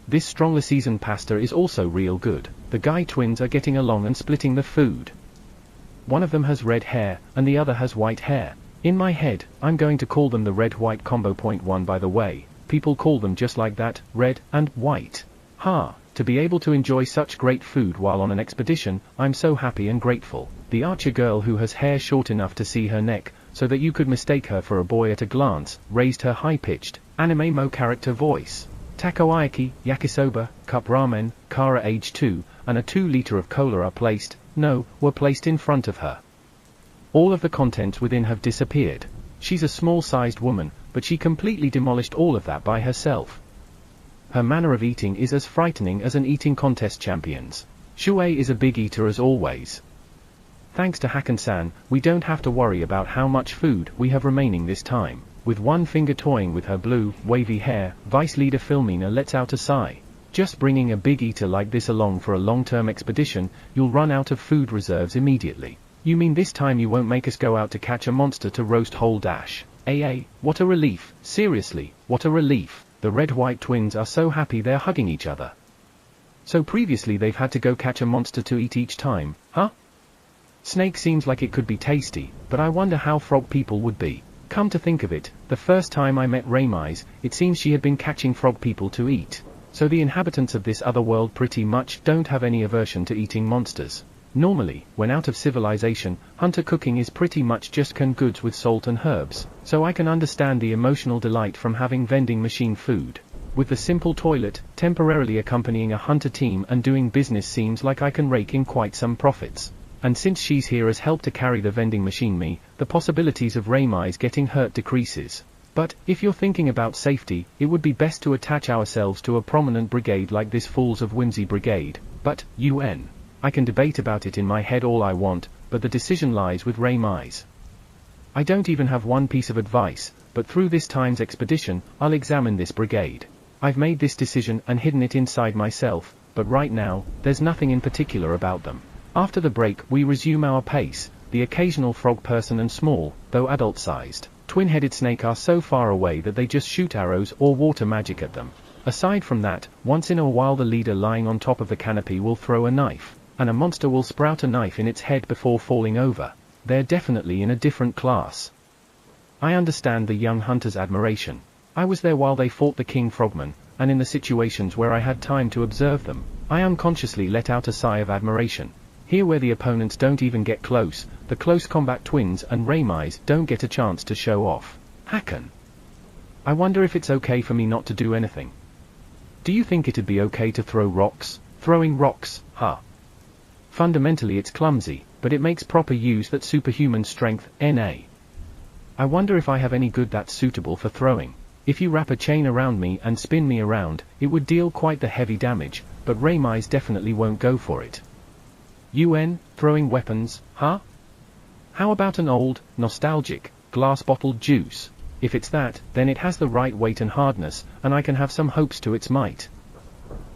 This stronger seasoned pasta is also real good. The Guy twins are getting along and splitting the food. One of them has red hair, and the other has white hair. In my head, I'm going to call them the red-white combo. Point 1 by the way, people call them just like that, red and white. Ha, to be able to enjoy such great food while on an expedition, I'm so happy and grateful. The archer girl who has hair short enough to see her neck, so that you could mistake her for a boy at a glance, raised her high-pitched, anime-mo character voice. Takoyaki, yakisoba, cup ramen, Kara age 2, and a 2-liter of cola were placed in front of her. All of the contents within have disappeared. She's a small-sized woman, but she completely demolished all of that by herself. Her manner of eating is as frightening as an eating contest champion's. Shuei is a big eater as always. Thanks to Hakan-san, we don't have to worry about how much food we have remaining this time. With one finger toying with her blue, wavy hair, Vice Leader Philmina lets out a sigh. Just bringing a big eater like this along for a long-term expedition, you'll run out of food reserves immediately. You mean this time you won't make us go out to catch a monster to roast whole dash? What a relief, seriously, what a relief. The red-white twins are so happy they're hugging each other. So previously they've had to go catch a monster to eat each time, huh? Snake seems like it could be tasty, but I wonder how frog people would be. Come to think of it, the first time I met Raimise, it seems she had been catching frog people to eat. So the inhabitants of this other world pretty much don't have any aversion to eating monsters. Normally, when out of civilization, hunter cooking is pretty much just canned goods with salt and herbs, so I can understand the emotional delight from having vending machine food. With the simple toilet, temporarily accompanying a hunter team and doing business seems like I can rake in quite some profits. And since she's here as help to carry the vending machine the possibilities of Raimise getting hurt decreases. But, if you're thinking about safety, it would be best to attach ourselves to a prominent brigade like this Fools of Whimsy brigade. But, UN. I can debate about it in my head all I want, but the decision lies with Raimise. I don't even have one piece of advice, but through this time's expedition, I'll examine this brigade. I've made this decision and hidden it inside myself, but right now, there's nothing in particular about them. After the break, we resume our pace. The occasional frog person and small, though adult-sized, twin-headed snake are so far away that they just shoot arrows or water magic at them. Aside from that, once in a while the leader lying on top of the canopy will throw a knife, and a monster will sprout a knife in its head before falling over. They're definitely in a different class. I understand the young hunter's admiration. I was there while they fought the king frogman, and in the situations where I had time to observe them, I unconsciously let out a sigh of admiration. Here where the opponents don't even get close, the close combat twins and Raimise don't get a chance to show off. Hakan. I wonder if it's okay for me not to do anything. Do you think it'd be okay to throw rocks? Throwing rocks, huh? Fundamentally it's clumsy, but it makes proper use that superhuman strength, NA. I wonder if I have any good that's suitable for throwing. If you wrap a chain around me and spin me around, it would deal quite the heavy damage, but Raimise definitely won't go for it. UN, throwing weapons, huh? How about an old, nostalgic, glass-bottled juice? If it's that, then it has the right weight and hardness, and I can have some hopes to its might.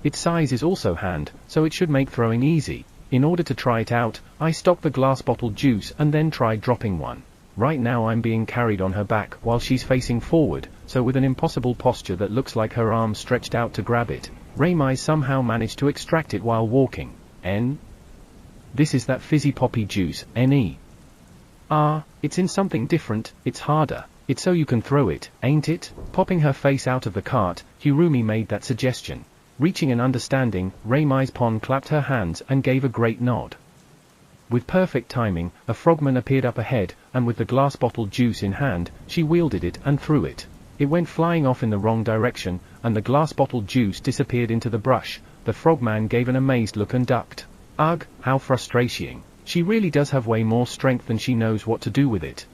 Its size is also hand, so it should make throwing easy. In order to try it out, I stock the glass-bottled juice and then try dropping one. Right now I'm being carried on her back while she's facing forward, so with an impossible posture that looks like her arms stretched out to grab it, Raimise somehow managed to extract it while walking. This is that fizzy poppy juice, NE. It's in something different, it's harder. It's so you can throw it, ain't it? Popping her face out of the cart, Hirumi made that suggestion. Reaching an understanding, Raimise Pon clapped her hands and gave a great nod. With perfect timing, a frogman appeared up ahead, and with the glass bottle juice in hand, she wielded it and threw it. It went flying off in the wrong direction, and the glass bottle juice disappeared into the brush. The frogman gave an amazed look and ducked. Ugh, how frustrating. She really does have way more strength than she knows what to do with it.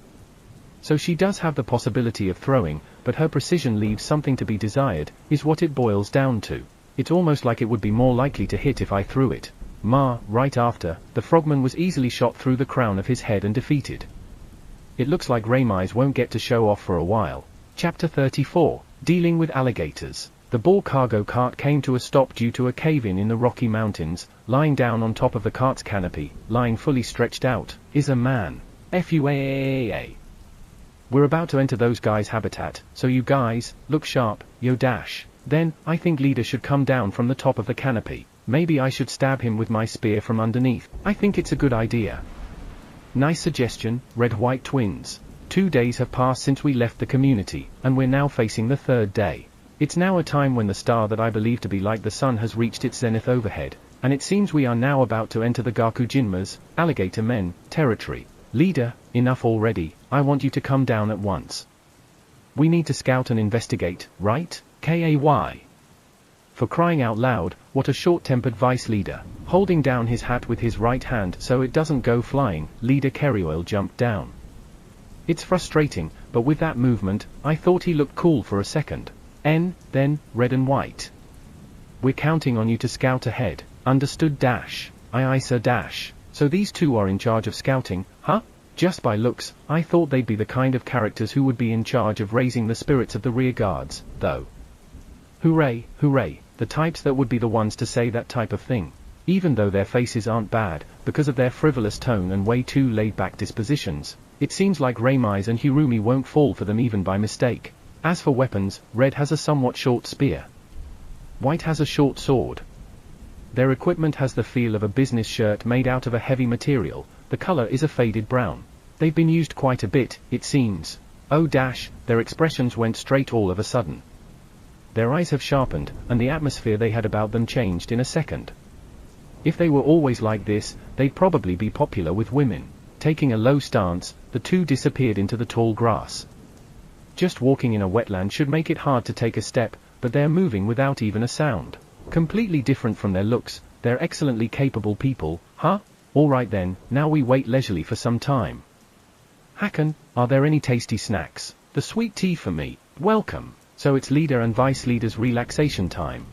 So she does have the possibility of throwing, but her precision leaves something to be desired, is what it boils down to. It's almost like it would be more likely to hit if I threw it. Right after, the frogman was easily shot through the crown of his head and defeated. It looks like Raimise won't get to show off for a while. Chapter 34, Dealing with Alligators. The ball cargo cart came to a stop due to a cave-in in the Rocky Mountains. Lying down on top of the cart's canopy, lying fully stretched out, is a man. FUAAAA. We're about to enter those guys' habitat, so you guys, look sharp, yo dash. Then, I think leader should come down from the top of the canopy. Maybe I should stab him with my spear from underneath. I think it's a good idea. Nice suggestion, red-white twins. 2 days have passed since we left the community, and we're now facing the 3rd day. It's now a time when the star that I believe to be like the sun has reached its zenith overhead, and it seems we are now about to enter the Gakujinma's, alligator men, territory. Leader, enough already, I want you to come down at once. We need to scout and investigate, right? Kay. For crying out loud, what a short-tempered vice leader. Holding down his hat with his right hand so it doesn't go flying, Leader Kerryoil jumped down. It's frustrating, but with that movement, I thought he looked cool for a second. Then, red and white. We're counting on you to scout ahead. Understood dash. Aye sir dash. So these two are in charge of scouting, huh? Just by looks, I thought they'd be the kind of characters who would be in charge of raising the spirits of the rear guards, though. Hooray, hooray, the types that would be the ones to say that type of thing. Even though their faces aren't bad, because of their frivolous tone and way too laid-back dispositions, it seems like Reimais and Hirumi won't fall for them even by mistake. As for weapons, red has a somewhat short spear. White has a short sword. Their equipment has the feel of a business shirt made out of a heavy material. The color is a faded brown. They've been used quite a bit, it seems. Oh dash, their expressions went straight all of a sudden. Their eyes have sharpened, and the atmosphere they had about them changed in a second. If they were always like this, they'd probably be popular with women. Taking a low stance, the two disappeared into the tall grass. Just walking in a wetland should make it hard to take a step, but they're moving without even a sound. Completely different from their looks, they're excellently capable people, huh? Alright then, now we wait leisurely for some time. Hakan, are there any tasty snacks? The sweet tea for me. Welcome. So it's leader and vice leader's relaxation time.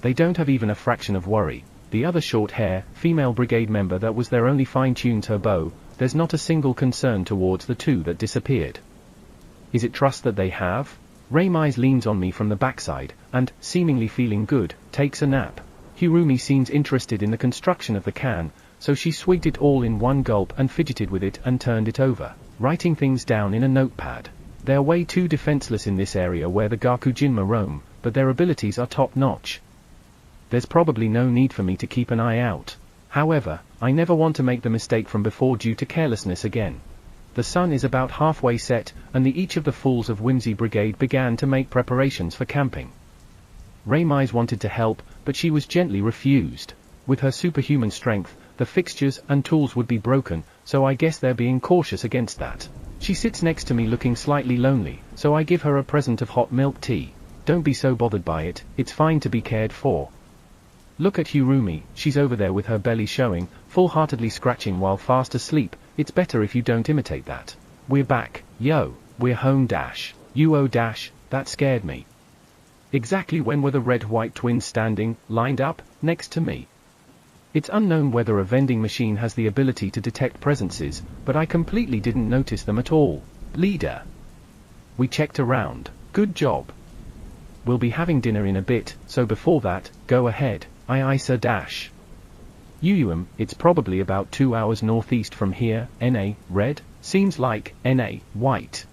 They don't have even a fraction of worry. The other short-hair, female brigade member that was there only fine-tunes her bow. There's not a single concern towards the two that disappeared. Is it trust that they have? Reimais leans on me from the backside, and, seemingly feeling good, takes a nap. Hirumi seems interested in the construction of the can, so she swigged it all in one gulp and fidgeted with it and turned it over, writing things down in a notepad. They're way too defenseless in this area where the Gakujinma roam, but their abilities are top-notch. There's probably no need for me to keep an eye out. However, I never want to make the mistake from before due to carelessness again. The sun is about halfway set, and each of the Fools of Whimsy Brigade began to make preparations for camping. Reimais wanted to help, but she was gently refused. With her superhuman strength, the fixtures and tools would be broken, so I guess they're being cautious against that. She sits next to me looking slightly lonely, so I give her a present of hot milk tea. Don't be so bothered by it, it's fine to be cared for. Look at Hirumi, she's over there with her belly showing, full-heartedly scratching while fast asleep. It's better if you don't imitate that. We're back, yo, we're home dash. UO dash, that scared me. Exactly when were the red-white twins standing, lined up, next to me? It's unknown whether a vending machine has the ability to detect presences, but I completely didn't notice them at all. Leader. We checked around. Good job. We'll be having dinner in a bit, so before that, go ahead. Aye sir dash. It's probably about 2 hours northeast from here. NA, red, seems like, NA, white.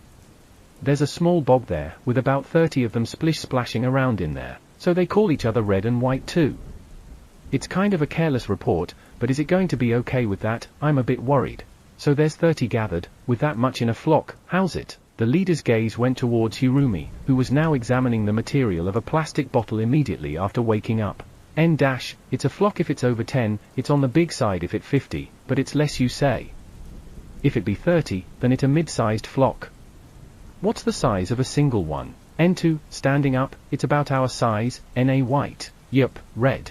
There's a small bog there, with about 30 of them splashing around in there, so they call each other red and white too. It's kind of a careless report, but is it going to be okay with that? I'm a bit worried. So there's 30 gathered, with that much in a flock, how's it? The leader's gaze went towards Hirumi, who was now examining the material of a plastic bottle immediately after waking up. It's a flock if it's over 10, it's on the big side if it's 50, but it's less you say. If it be 30, then it's a mid-sized flock. What's the size of a single one? N2, standing up, it's about our size. NA white. Yup, red.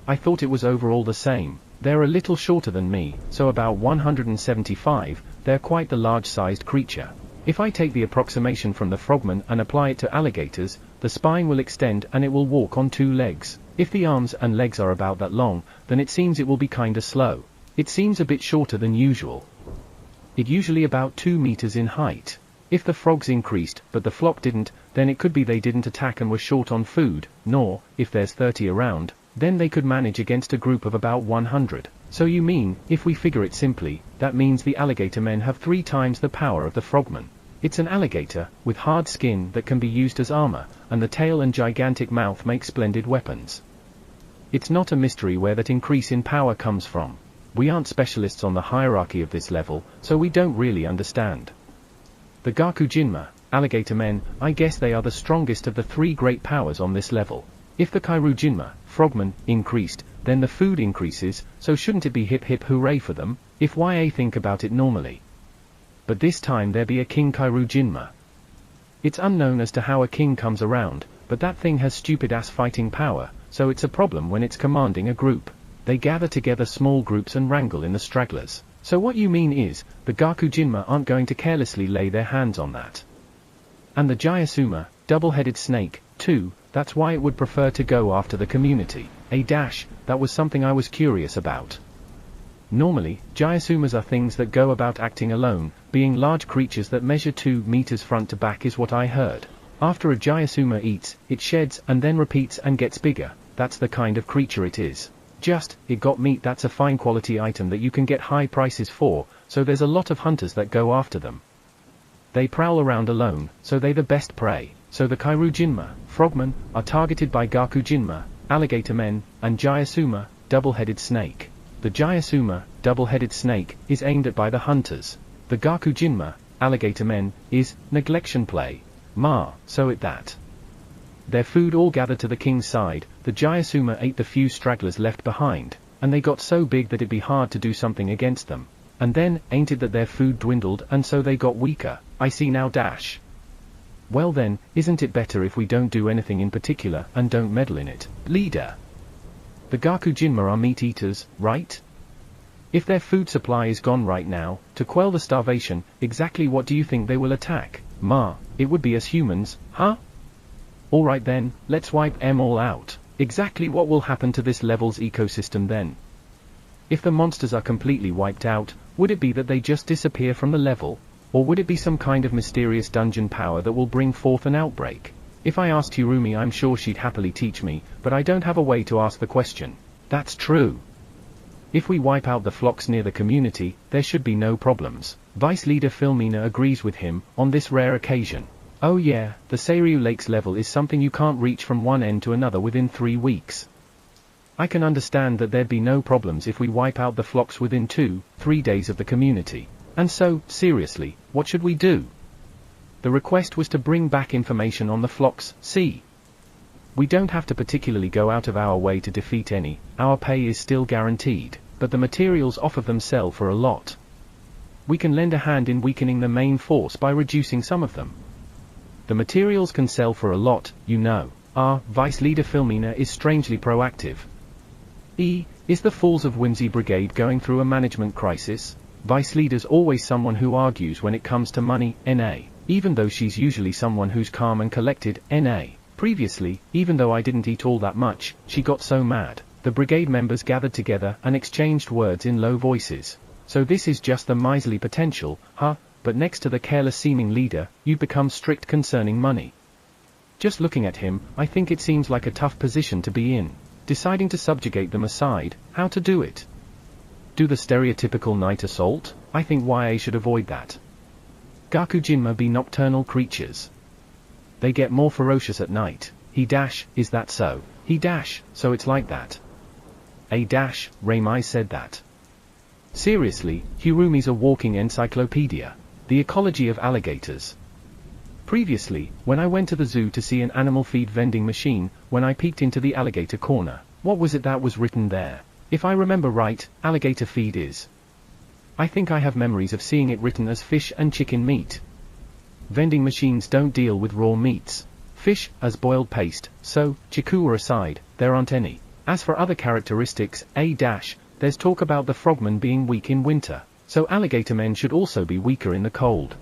I thought it was overall the same. They're a little shorter than me, so about 175, they're quite the large-sized creature. If I take the approximation from the frogman and apply it to alligators, the spine will extend and it will walk on 2 legs. If the arms and legs are about that long, then it seems it will be kinda slow. It seems a bit shorter than usual. It usually about 2 meters in height. If the frogs increased, but the flock didn't, then it could be they didn't attack and were short on food, nor, if there's 30 around, then they could manage against a group of about 100. So you mean, if we figure it simply, that means the alligator men have 3 times the power of the frogmen. It's an alligator, with hard skin that can be used as armor, and the tail and gigantic mouth make splendid weapons. It's not a mystery where that increase in power comes from. We aren't specialists on the hierarchy of this level, so we don't really understand. The Gakujinma, alligator men, I guess they are the strongest of the three great powers on this level. If the Kairujinma, frogmen, increased, then the food increases, so shouldn't it be hip hip hooray for them, if YA think about it normally? But this time there be a King Kairujinma. It's unknown as to how a king comes around, but that thing has stupid ass fighting power, so it's a problem when it's commanding a group. They gather together small groups and wrangle in the stragglers. So what you mean is, the Gakujinma aren't going to carelessly lay their hands on that. And the Jayasuma, double-headed snake, too, that's why it would prefer to go after the community. That was something I was curious about. Normally, Jayasumas are things that go about acting alone, being large creatures that measure 2 meters front to back is what I heard. After a Jayasuma eats, it sheds and then repeats and gets bigger. That's the kind of creature it is. It got meat that's a fine quality item that you can get high prices for, so there's a lot of hunters that go after them. They prowl around alone, so they the best prey. So the Kairujinma, frogmen, are targeted by Gakujinma, alligator men, and Jayasuma, double-headed snake. The Jayasuma, double-headed snake, is aimed at by the hunters. The Gakujinma, alligator men, is neglection play. So it that. Their food all gathered to the king's side, the Jayasuma ate the few stragglers left behind, and they got so big that it'd be hard to do something against them. And then, ain't it that their food dwindled and so they got weaker, I see now . Well then, isn't it better if we don't do anything in particular and don't meddle in it, leader? The Gakujinma are meat eaters, right? If their food supply is gone right now, to quell the starvation, exactly what do you think they will attack? It would be us humans, huh? Alright then, let's wipe them all out. Exactly what will happen to this level's ecosystem then? If the monsters are completely wiped out, would it be that they just disappear from the level? Or would it be some kind of mysterious dungeon power that will bring forth an outbreak? If I asked Hirumi, I'm sure she'd happily teach me, but I don't have a way to ask the question. That's true. If we wipe out the flocks near the community, there should be no problems. Vice Leader Philmina agrees with him, on this rare occasion. Oh yeah, the Seiryu Lakes level is something you can't reach from one end to another within 3 weeks. I can understand that there'd be no problems if we wipe out the flocks within 2-3 days of the community. And so, seriously, what should we do? The request was to bring back information on the flocks, see? We don't have to particularly go out of our way to defeat any, our pay is still guaranteed, but the materials off of them sell for a lot. We can lend a hand in weakening the main force by reducing some of them. The materials can sell for a lot, you know. Our Vice Leader Philmina is strangely proactive. Is the Fools of Whimsy Brigade going through a management crisis? Vice Leader's always someone who argues when it comes to money, NA. Even though she's usually someone who's calm and collected, NA. Previously, even though I didn't eat all that much, she got so mad. The brigade members gathered together and exchanged words in low voices. So this is just the miserly potential, huh? But next to the careless-seeming leader, you become strict concerning money. Just looking at him, I think it seems like a tough position to be in. Deciding to subjugate them aside, how to do it? Do the stereotypical night assault? I think YA should avoid that. Gakujinma be nocturnal creatures. They get more ferocious at night. Is that so? So it's like that. Reimai said that. Seriously, Hirumi's a walking encyclopedia. The ecology of alligators. Previously, when I went to the zoo to see an animal feed vending machine, when I peeked into the alligator corner, what was it that was written there? If I remember right, alligator feed is. I think I have memories of seeing it written as fish and chicken meat. Vending machines don't deal with raw meats. Fish, as boiled paste, so, chikua aside, there aren't any. As for other characteristics, there's talk about the frogmen being weak in winter, so alligator men should also be weaker in the cold.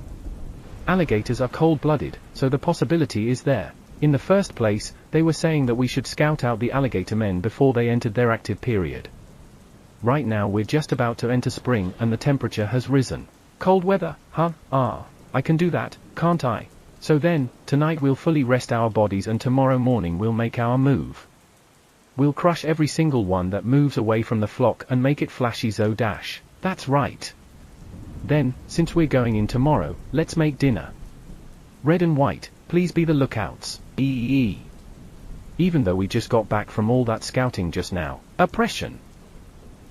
Alligators are cold-blooded, so the possibility is there. In the first place, they were saying that we should scout out the alligator men before they entered their active period. Right now we're just about to enter spring and the temperature has risen. Cold weather, huh? I can do that, can't I? So then, tonight we'll fully rest our bodies and tomorrow morning we'll make our move. We'll crush every single one that moves away from the flock and make it flashy zo dash. That's right. Then, since we're going in tomorrow, let's make dinner. Red and white, please be the lookouts. Even though we just got back from all that scouting just now. Oppression.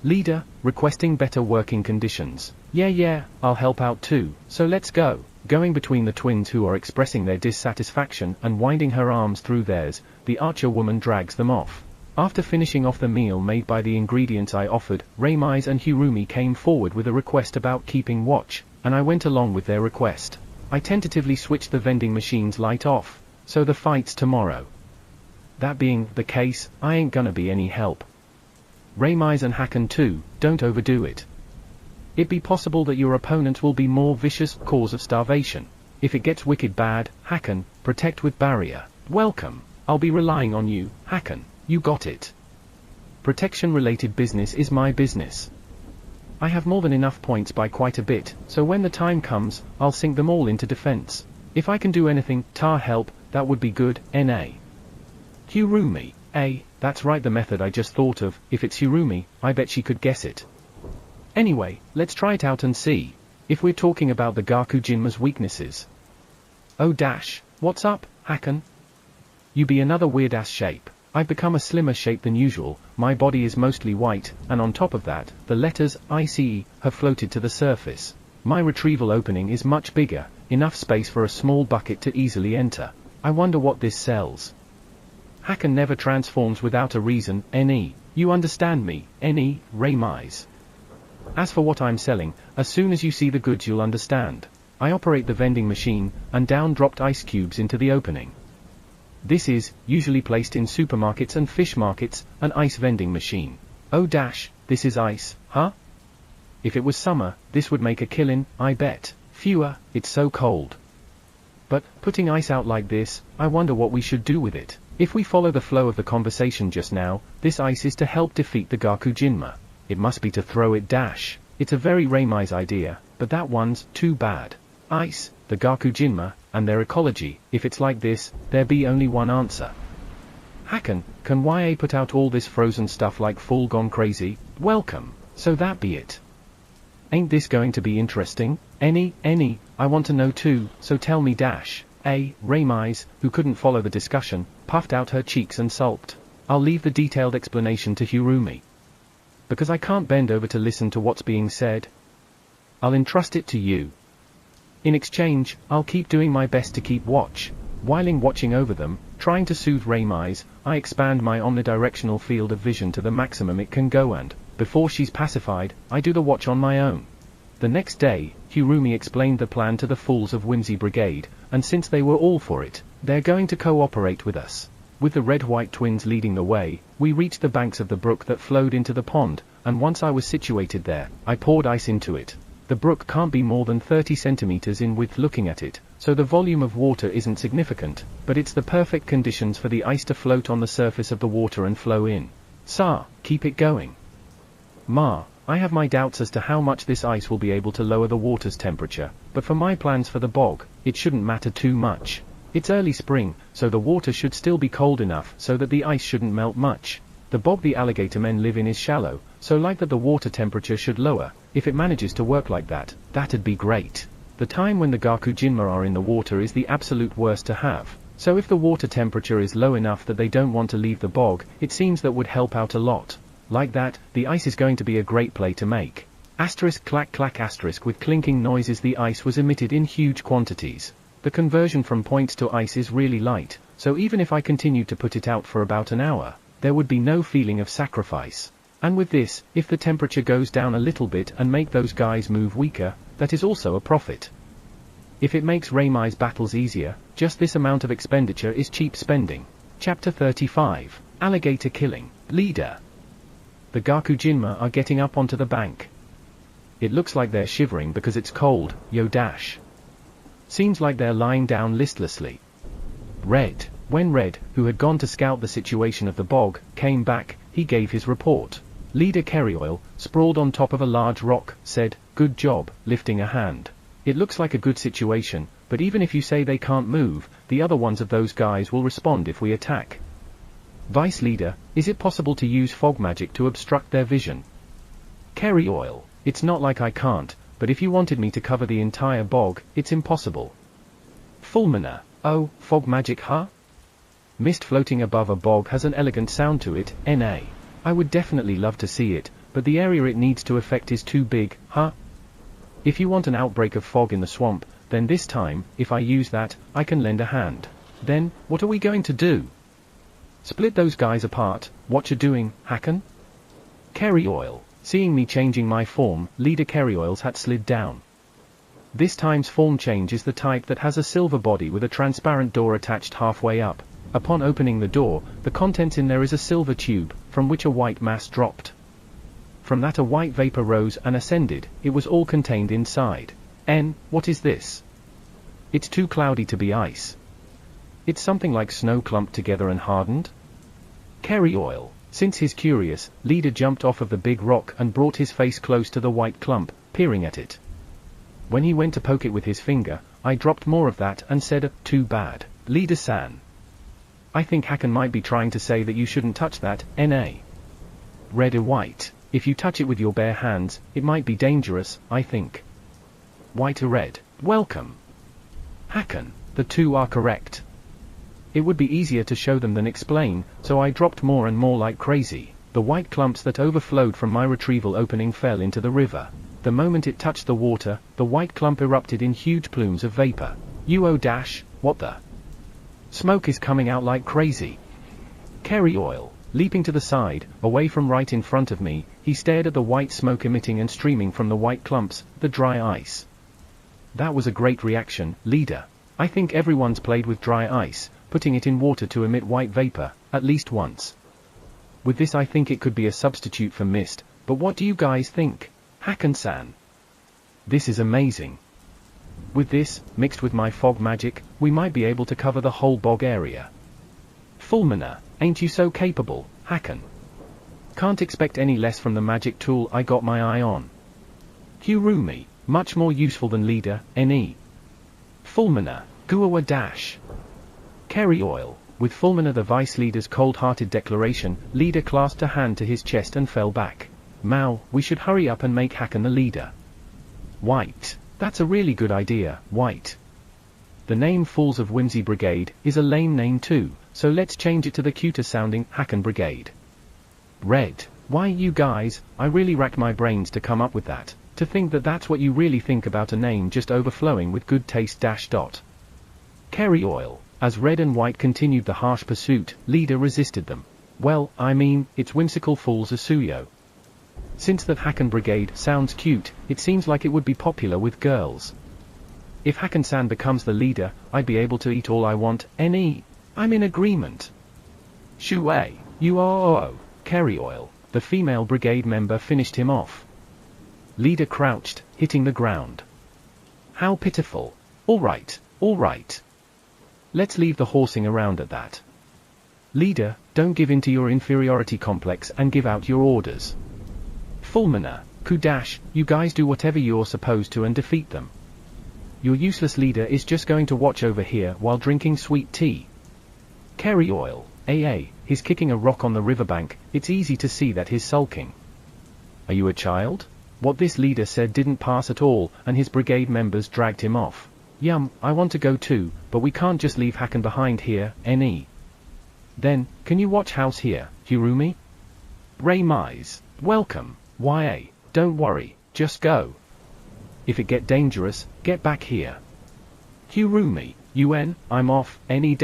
Leader, requesting better working conditions. Yeah, I'll help out too, so let's go. Going between the twins who are expressing their dissatisfaction and winding her arms through theirs, the archer woman drags them off. After finishing off the meal made by the ingredients I offered, Reimais and Hirumi came forward with a request about keeping watch, and I went along with their request. I tentatively switched the vending machine's light off, so the fight's tomorrow. That being the case, I ain't gonna be any help. Reimais and Hakan too, don't overdo it. It be possible that your opponent will be more vicious, cause of starvation. If it gets wicked bad, Hakan, protect with barrier. Welcome. I'll be relying on you, Hakan. You got it. Protection-related business is my business. I have more than enough points by quite a bit, so when the time comes, I'll sink them all into defense. If I can do anything, tar help, that would be good, N.A. Hirumi. That's right, the method I just thought of. If it's Hirumi, I bet she could guess it. Anyway, let's try it out and see. If we're talking about the Gakujinma's weaknesses. Oh dash, what's up, Hakan? You be another weird-ass shape. I've become a slimmer shape than usual, my body is mostly white, and on top of that, the letters ICE have floated to the surface. My retrieval opening is much bigger, enough space for a small bucket to easily enter. I wonder what this sells. Hakan never transforms without a reason, N.E. You understand me, N.E. Reimais. As for what I'm selling, as soon as you see the goods you'll understand. I operate the vending machine, and down dropped ice cubes into the opening. This is, usually placed in supermarkets and fish markets, an ice vending machine. Oh dash, this is ice, huh? If it was summer, this would make a killin', I bet. Fewer, it's so cold. But, putting ice out like this, I wonder what we should do with it. If we follow the flow of the conversation just now, this ice is to help defeat the Gakujinma. It must be to throw it dash. It's a very Reimais idea, but that one's too bad. Ice, the Gakujinma, and their ecology. If it's like this, there be only one answer. Hakan, can YA put out all this frozen stuff like full gone crazy? Welcome. So that be it. Ain't this going to be interesting? Any, I want to know too, so tell me dash. Reimais, who couldn't follow the discussion, puffed out her cheeks and sulked. I'll leave the detailed explanation to Hirumi. Because I can't bend over to listen to what's being said. I'll entrust it to you. In exchange, I'll keep doing my best to keep watch. Whiling watching over them, trying to soothe Reimais, I expand my omnidirectional field of vision to the maximum it can go and, before she's pacified, I do the watch on my own. The next day, Hirumi explained the plan to the Fools of Whimsy Brigade, and since they were all for it, they're going to cooperate with us. With the red-white twins leading the way, we reached the banks of the brook that flowed into the pond, and once I was situated there, I poured ice into it. The brook can't be more than 30 centimeters in width looking at it, so the volume of water isn't significant, but it's the perfect conditions for the ice to float on the surface of the water and flow in. Sa, keep it going. Ma, I have my doubts as to how much this ice will be able to lower the water's temperature, but for my plans for the bog, it shouldn't matter too much. It's early spring, so the water should still be cold enough so that the ice shouldn't melt much. The bog the alligator men live in is shallow, so like that the water temperature should lower. If it manages to work like that, that'd be great. The time when the Gakujinma are in the water is the absolute worst to have. So if the water temperature is low enough that they don't want to leave the bog, it seems that would help out a lot. Like that, the ice is going to be a great play to make. Asterisk clack clack asterisk with clinking noises the ice was emitted in huge quantities. The conversion from points to ice is really light, so even if I continued to put it out for about an hour, there would be no feeling of sacrifice. And with this, if the temperature goes down a little bit and make those guys move weaker, that is also a profit. If it makes Reimais' battles easier, just this amount of expenditure is cheap spending. Chapter 35. Alligator Killing. Leader. The Gakujinma are getting up onto the bank. It looks like they're shivering because it's cold, yo dash. Seems like they're lying down listlessly. Red. When Red, who had gone to scout the situation of the bog, came back, he gave his report. Leader Kerryoil, sprawled on top of a large rock, said, "Good job," lifting a hand. "It looks like a good situation, but even if you say they can't move, the other ones of those guys will respond if we attack." Vice Leader, is it possible to use fog magic to obstruct their vision? Kerryoil, it's not like I can't, but if you wanted me to cover the entire bog, it's impossible. Fulmina, oh, fog magic huh? Mist floating above a bog has an elegant sound to it, N.A. I would definitely love to see it, but but the area it needs to affect is too big, huh? If you want an outbreak of fog in the swamp, then this time, if I use that, I can lend a hand. Then, what are we going to do? Split those guys apart, what you doing, Hacken? Kerry Oil. Seeing me changing my form, Leader Kerry Oil's hat slid down. This time's form change is the type that has a silver body with a transparent door attached halfway up. Upon opening the door, the contents in there is a silver tube, from which a white mass dropped. From that a white vapor rose and ascended, it was all contained inside. What is this? It's too cloudy to be ice. It's something like snow clumped together and hardened? Kerry Oil. Since he's curious, Leader jumped off of the big rock and brought his face close to the white clump, peering at it. When he went to poke it with his finger, I dropped more of that and said, too bad, Leader-san. I think Hacken might be trying to say that you shouldn't touch that, NA. Red or white. If you touch it with your bare hands, it might be dangerous, I think. White or red. Welcome. Hacken. The two are correct. It would be easier to show them than explain, so I dropped more and more like crazy. The white clumps that overflowed from my retrieval opening fell into the river. The moment it touched the water, the white clump erupted in huge plumes of vapor. What the? Smoke is coming out like crazy. Kerry Oil. Leaping to the side, away from right in front of me, he stared at the white smoke emitting and streaming from the white clumps, the dry ice. That was a great reaction, Leader. I think everyone's played with dry ice, putting it in water to emit white vapor, at least once. With this I think it could be a substitute for mist, but what do you guys think? Hacken-san. This is amazing. With this, mixed with my fog magic, we might be able to cover the whole bog area. Fulmina, ain't you so capable, Hacken? Can't expect any less from the magic tool I got my eye on. Hirumi, much more useful than Leader, NE. Fulmina, Guawa dash. Kerry Oil. With Fulmina the Vice Leader's cold-hearted declaration, Leader clasped a hand to his chest and fell back. Mao, we should hurry up and make Hacken the leader. White. That's a really good idea, White. The name Fools of Whimsy Brigade is a lame name too, so let's change it to the cuter sounding Hacken Brigade. Red. Why you guys, I really racked my brains to come up with that. To think that that's what you really think about a name just overflowing with good taste .. Kerry Oil. As Red and White continued the harsh pursuit, Leader resisted them. Well, I mean, it's whimsical fools Asuyo. Since that Hacken Brigade sounds cute, it seems like it would be popular with girls. If Hacken-san becomes the leader, I'd be able to eat all I want, NE. I'm in agreement. Shuei, you are Kerry Oil. The female brigade member finished him off. Leader crouched, hitting the ground. How pitiful. All right. Let's leave the horsing around at that. Leader, don't give in to your inferiority complex and give out your orders. Fulmina, Kudash, you guys do whatever you're supposed to and defeat them. Your useless leader is just going to watch over here while drinking sweet tea. Kerry Oil, he's kicking a rock on the riverbank, it's easy to see that he's sulking. Are you a child? What this leader said didn't pass at all, and his brigade members dragged him off. Yum, I want to go too, but we can't just leave Hacken behind here, NE. Then, can you watch house here, Hirumi? Ray Mize, welcome, YA, don't worry, just go. If it get dangerous, get back here. Hirumi, I'm off, NE-,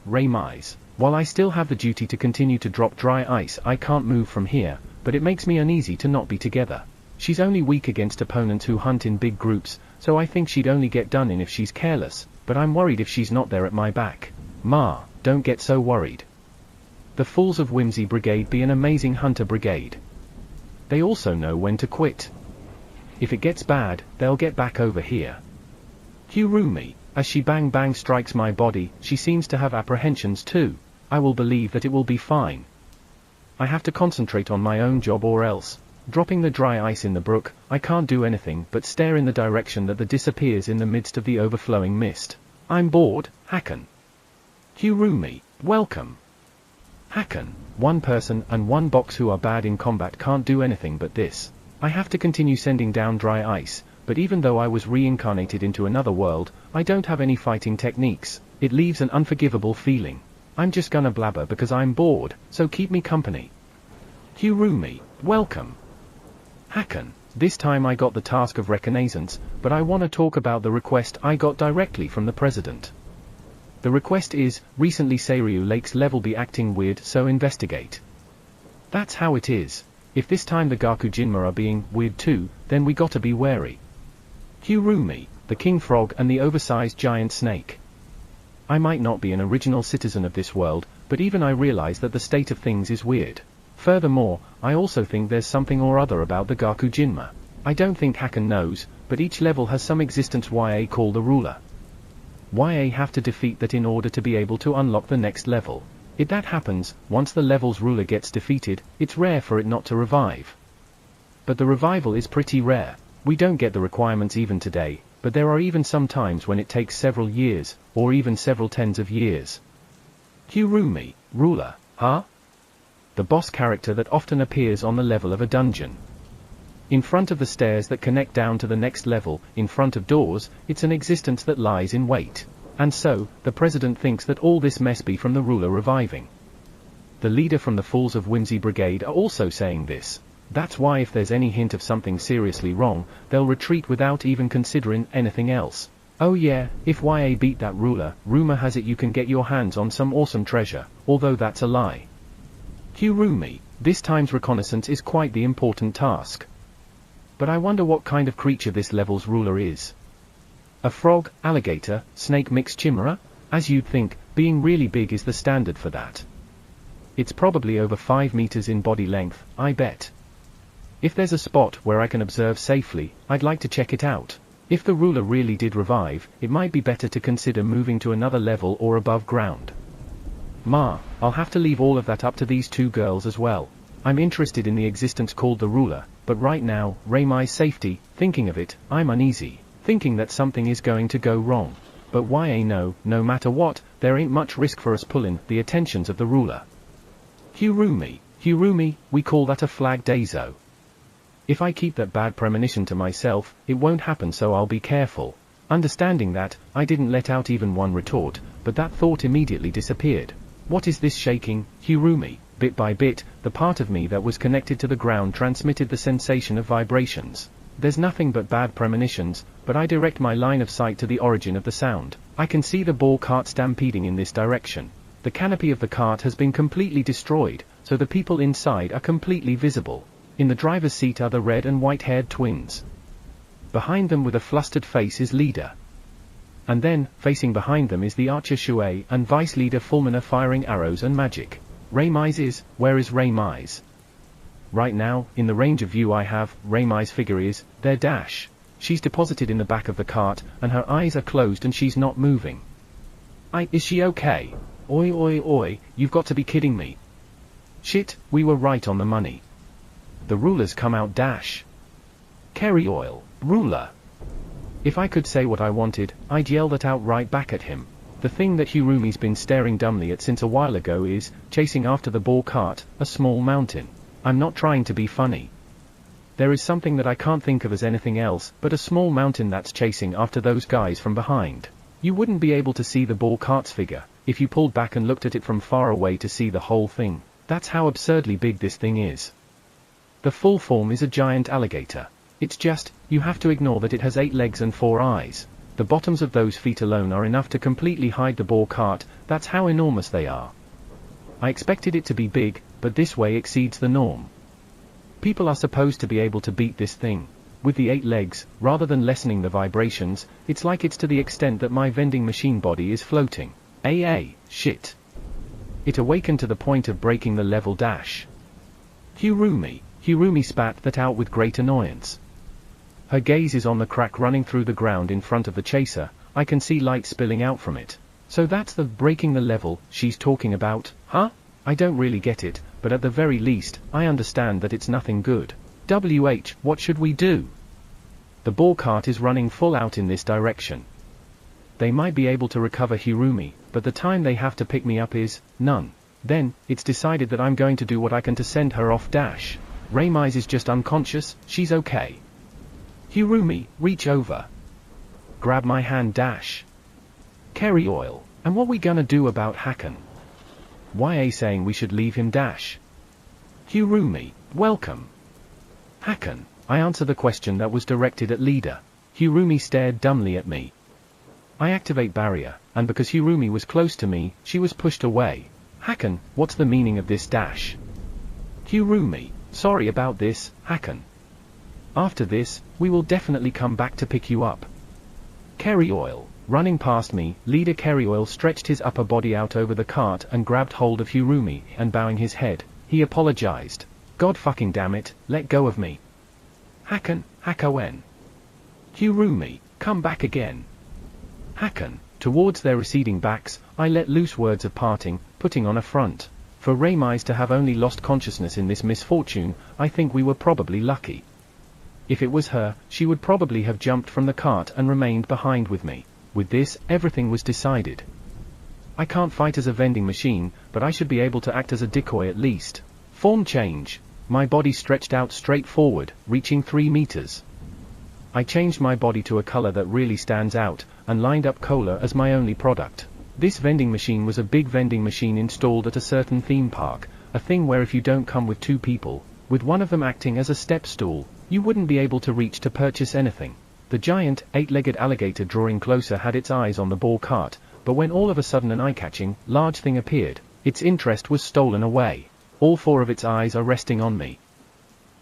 Ray Mize. While I still have the duty to continue to drop dry ice, I can't move from here, but it makes me uneasy to not be together. She's only weak against opponents who hunt in big groups, so I think she'd only get done in if she's careless, but I'm worried if she's not there at my back. Ma, don't get so worried. The Fools of Whimsy Brigade be an amazing hunter brigade. They also know when to quit. If it gets bad, they'll get back over here. Hirumi, as she bang strikes my body, she seems to have apprehensions too. I will believe that it will be fine. I have to concentrate on my own job or else. Dropping the dry ice in the brook, I can't do anything but stare in the direction that disappears in the midst of the overflowing mist. I'm bored, Hacken. Hirumi, welcome. Hacken, one person and one box who are bad in combat can't do anything but this. I have to continue sending down dry ice, but even though I was reincarnated into another world, I don't have any fighting techniques. It leaves an unforgivable feeling. I'm just gonna blabber because I'm bored, so keep me company. Hirumi, welcome. Hakan, this time I got the task of reconnaissance, but I want to talk about the request I got directly from the president. The request is, recently Seiryu Lake's level be acting weird, so investigate. That's how it is. If this time the Gakujinma are being weird too, then we gotta be wary. Kurumi, the king frog and the oversized giant snake. I might not be an original citizen of this world, but even I realize that the state of things is weird. Furthermore, I also think there's something or other about the Gakujinma. I don't think Hakan knows, but each level has some existence YA call the ruler. YA have to defeat that in order to be able to unlock the next level. If that happens, once the level's ruler gets defeated, it's rare for it not to revive. But the revival is pretty rare. We don't get the requirements even today, but there are even some times when it takes several years, or even several tens of years. Kurumi, ruler, huh? The boss character that often appears on the level of a dungeon. In front of the stairs that connect down to the next level, in front of doors, it's an existence that lies in wait. And so, the president thinks that all this must be from the ruler reviving. The leader from the Fools of Whimsy Brigade are also saying this. That's why if there's any hint of something seriously wrong, they'll retreat without even considering anything else. Oh yeah, if YA beat that ruler, rumor has it you can get your hands on some awesome treasure, although that's a lie. Kurumi, this time's reconnaissance is quite the important task. But I wonder what kind of creature this level's ruler is. A frog, alligator, snake mixed chimera? As you'd think, being really big is the standard for that. It's probably over 5 meters in body length, I bet. If there's a spot where I can observe safely, I'd like to check it out. If the ruler really did revive, it might be better to consider moving to another level or above ground. I'll have to leave all of that up to these two girls as well. I'm interested in the existence called the ruler, but right now, Reimai's safety, thinking of it, I'm uneasy, thinking that something is going to go wrong. But YA no matter what, there ain't much risk for us pulling the attentions of the ruler. Kurumi, we call that a flag Daizo. If I keep that bad premonition to myself, it won't happen, so I'll be careful. Understanding that, I didn't let out even one retort, but that thought immediately disappeared. What is this shaking, Kurumi? Bit by bit, the part of me that was connected to the ground transmitted the sensation of vibrations. There's nothing but bad premonitions, but I direct my line of sight to the origin of the sound. I can see the ball cart stampeding in this direction. The canopy of the cart has been completely destroyed, so the people inside are completely visible. In the driver's seat are the red and white-haired twins. Behind them with a flustered face is Leader. And then, facing behind them is the archer Shuei and vice leader Fulmina firing arrows and magic. Where is Reimai's? Right now, in the range of view I have, Reimai's figure is, there dash. She's deposited in the back of the cart, and her eyes are closed and she's not moving. Is she okay? Oi, you've got to be kidding me. Shit, we were right on the money. The ruler's come out dash. Kerry oil, ruler. If I could say what I wanted, I'd yell that out right back at him. The thing that Hirumi's been staring dumbly at since a while ago is, chasing after the ball cart, a small mountain. I'm not trying to be funny. There is something that I can't think of as anything else, but a small mountain that's chasing after those guys from behind. You wouldn't be able to see the ball cart's figure, if you pulled back and looked at it from far away to see the whole thing. That's how absurdly big this thing is. The full form is a giant alligator. It's just, you have to ignore that it has 8 legs and 4 eyes. The bottoms of those feet alone are enough to completely hide the ball cart, that's how enormous they are. I expected it to be big, but this way exceeds the norm. People are supposed to be able to beat this thing. With the 8 legs, rather than lessening the vibrations, it's like it's to the extent that my vending machine body is floating. Shit. It awakened to the point of breaking the level dash. Hirumi spat that out with great annoyance. Her gaze is on the crack running through the ground in front of the chaser. I can see light spilling out from it. So that's the breaking the level she's talking about, huh? I don't really get it, but at the very least, I understand that it's nothing good. What should we do? The ball cart is running full out in this direction. They might be able to recover Hirumi, but the time they have to pick me up is none. Then, it's decided that I'm going to do what I can to send her off dash. Reimai's is just unconscious, she's okay. Hirumi, reach over. Grab my hand dash. Kerry oil, and what we gonna do about Hakan? YA saying we should leave him dash. Hirumi, welcome. Hakan, I answer the question that was directed at leader. Hirumi stared dumbly at me. I activate barrier, and because Hirumi was close to me, she was pushed away. Hakan, what's the meaning of this dash? Hirumi, sorry about this, Hakan. After this, we will definitely come back to pick you up. Kerry Oil. Running past me, leader Kerry Oil stretched his upper body out over the cart and grabbed hold of Hirumi, and bowing his head, he apologized. God fucking damn it, let go of me. Hakan, Hakoen. Hirumi, come back again. Hakan. Towards their receding backs, I let loose words of parting, putting on a front. For Raimais to have only lost consciousness in this misfortune, I think we were probably lucky. If it was her, she would probably have jumped from the cart and remained behind with me. With this, everything was decided. I can't fight as a vending machine, but I should be able to act as a decoy at least. Form change. My body stretched out straight forward, reaching 3 meters. I changed my body to a color that really stands out, and lined up cola as my only product. This vending machine was a big vending machine installed at a certain theme park, a thing where if you don't come with 2 people, with one of them acting as a step stool, you wouldn't be able to reach to purchase anything. The giant, 8-legged alligator drawing closer had its eyes on the ball cart, but when all of a sudden an eye-catching, large thing appeared, its interest was stolen away. All 4 of its eyes are resting on me.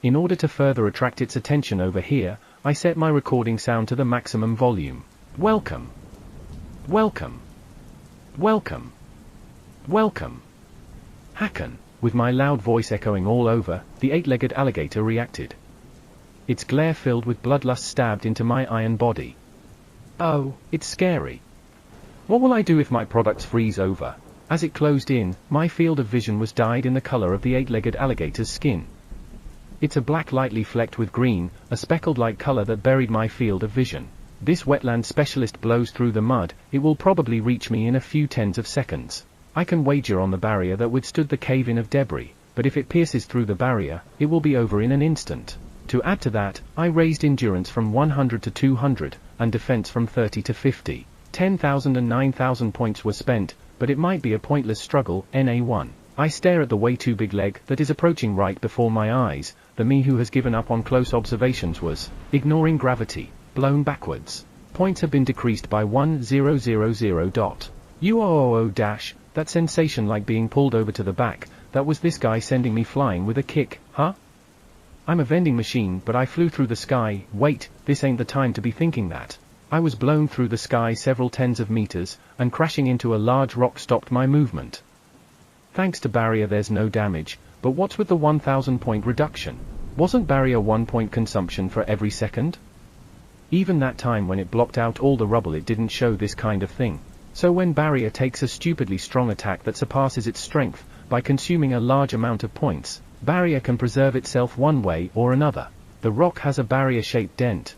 In order to further attract its attention over here, I set my recording sound to the maximum volume. Welcome. Welcome. Welcome. Welcome. Hakan. With my loud voice echoing all over, the 8-legged alligator reacted. Its glare filled with bloodlust stabbed into my iron body. Oh, it's scary. What will I do if my products freeze over? As it closed in, my field of vision was dyed in the color of the 8-legged alligator's skin. It's a black lightly flecked with green, a speckled light color that buried my field of vision. This wetland specialist blows through the mud, it will probably reach me in a few tens of seconds. I can wager on the barrier that withstood the cave-in of debris, but if it pierces through the barrier, it will be over in an instant. To add to that, I raised endurance from 100 to 200, and defense from 30 to 50. 10,000 and 9,000 points were spent, but it might be a pointless struggle. NA1. I stare at the way too big leg that is approaching right before my eyes. The me who has given up on close observations was, ignoring gravity, blown backwards. Points have been decreased by 1000. UOOO- that sensation like being pulled over to the back, that was this guy sending me flying with a kick, huh? I'm a vending machine, but I flew through the sky. Wait, this ain't the time to be thinking that. I was blown through the sky several tens of meters, and crashing into a large rock stopped my movement. Thanks to barrier there's no damage, but what's with the 1000 point reduction? Wasn't barrier 1 point consumption for every second? Even that time when it blocked out all the rubble it didn't show this kind of thing. So when barrier takes a stupidly strong attack that surpasses its strength, by consuming a large amount of points, barrier can preserve itself one way or another. The rock has a barrier-shaped dent.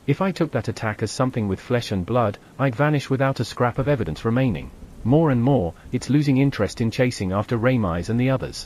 If I took that attack as something with flesh and blood, I'd vanish without a scrap of evidence remaining. More and more, it's losing interest in chasing after Raimais and the others.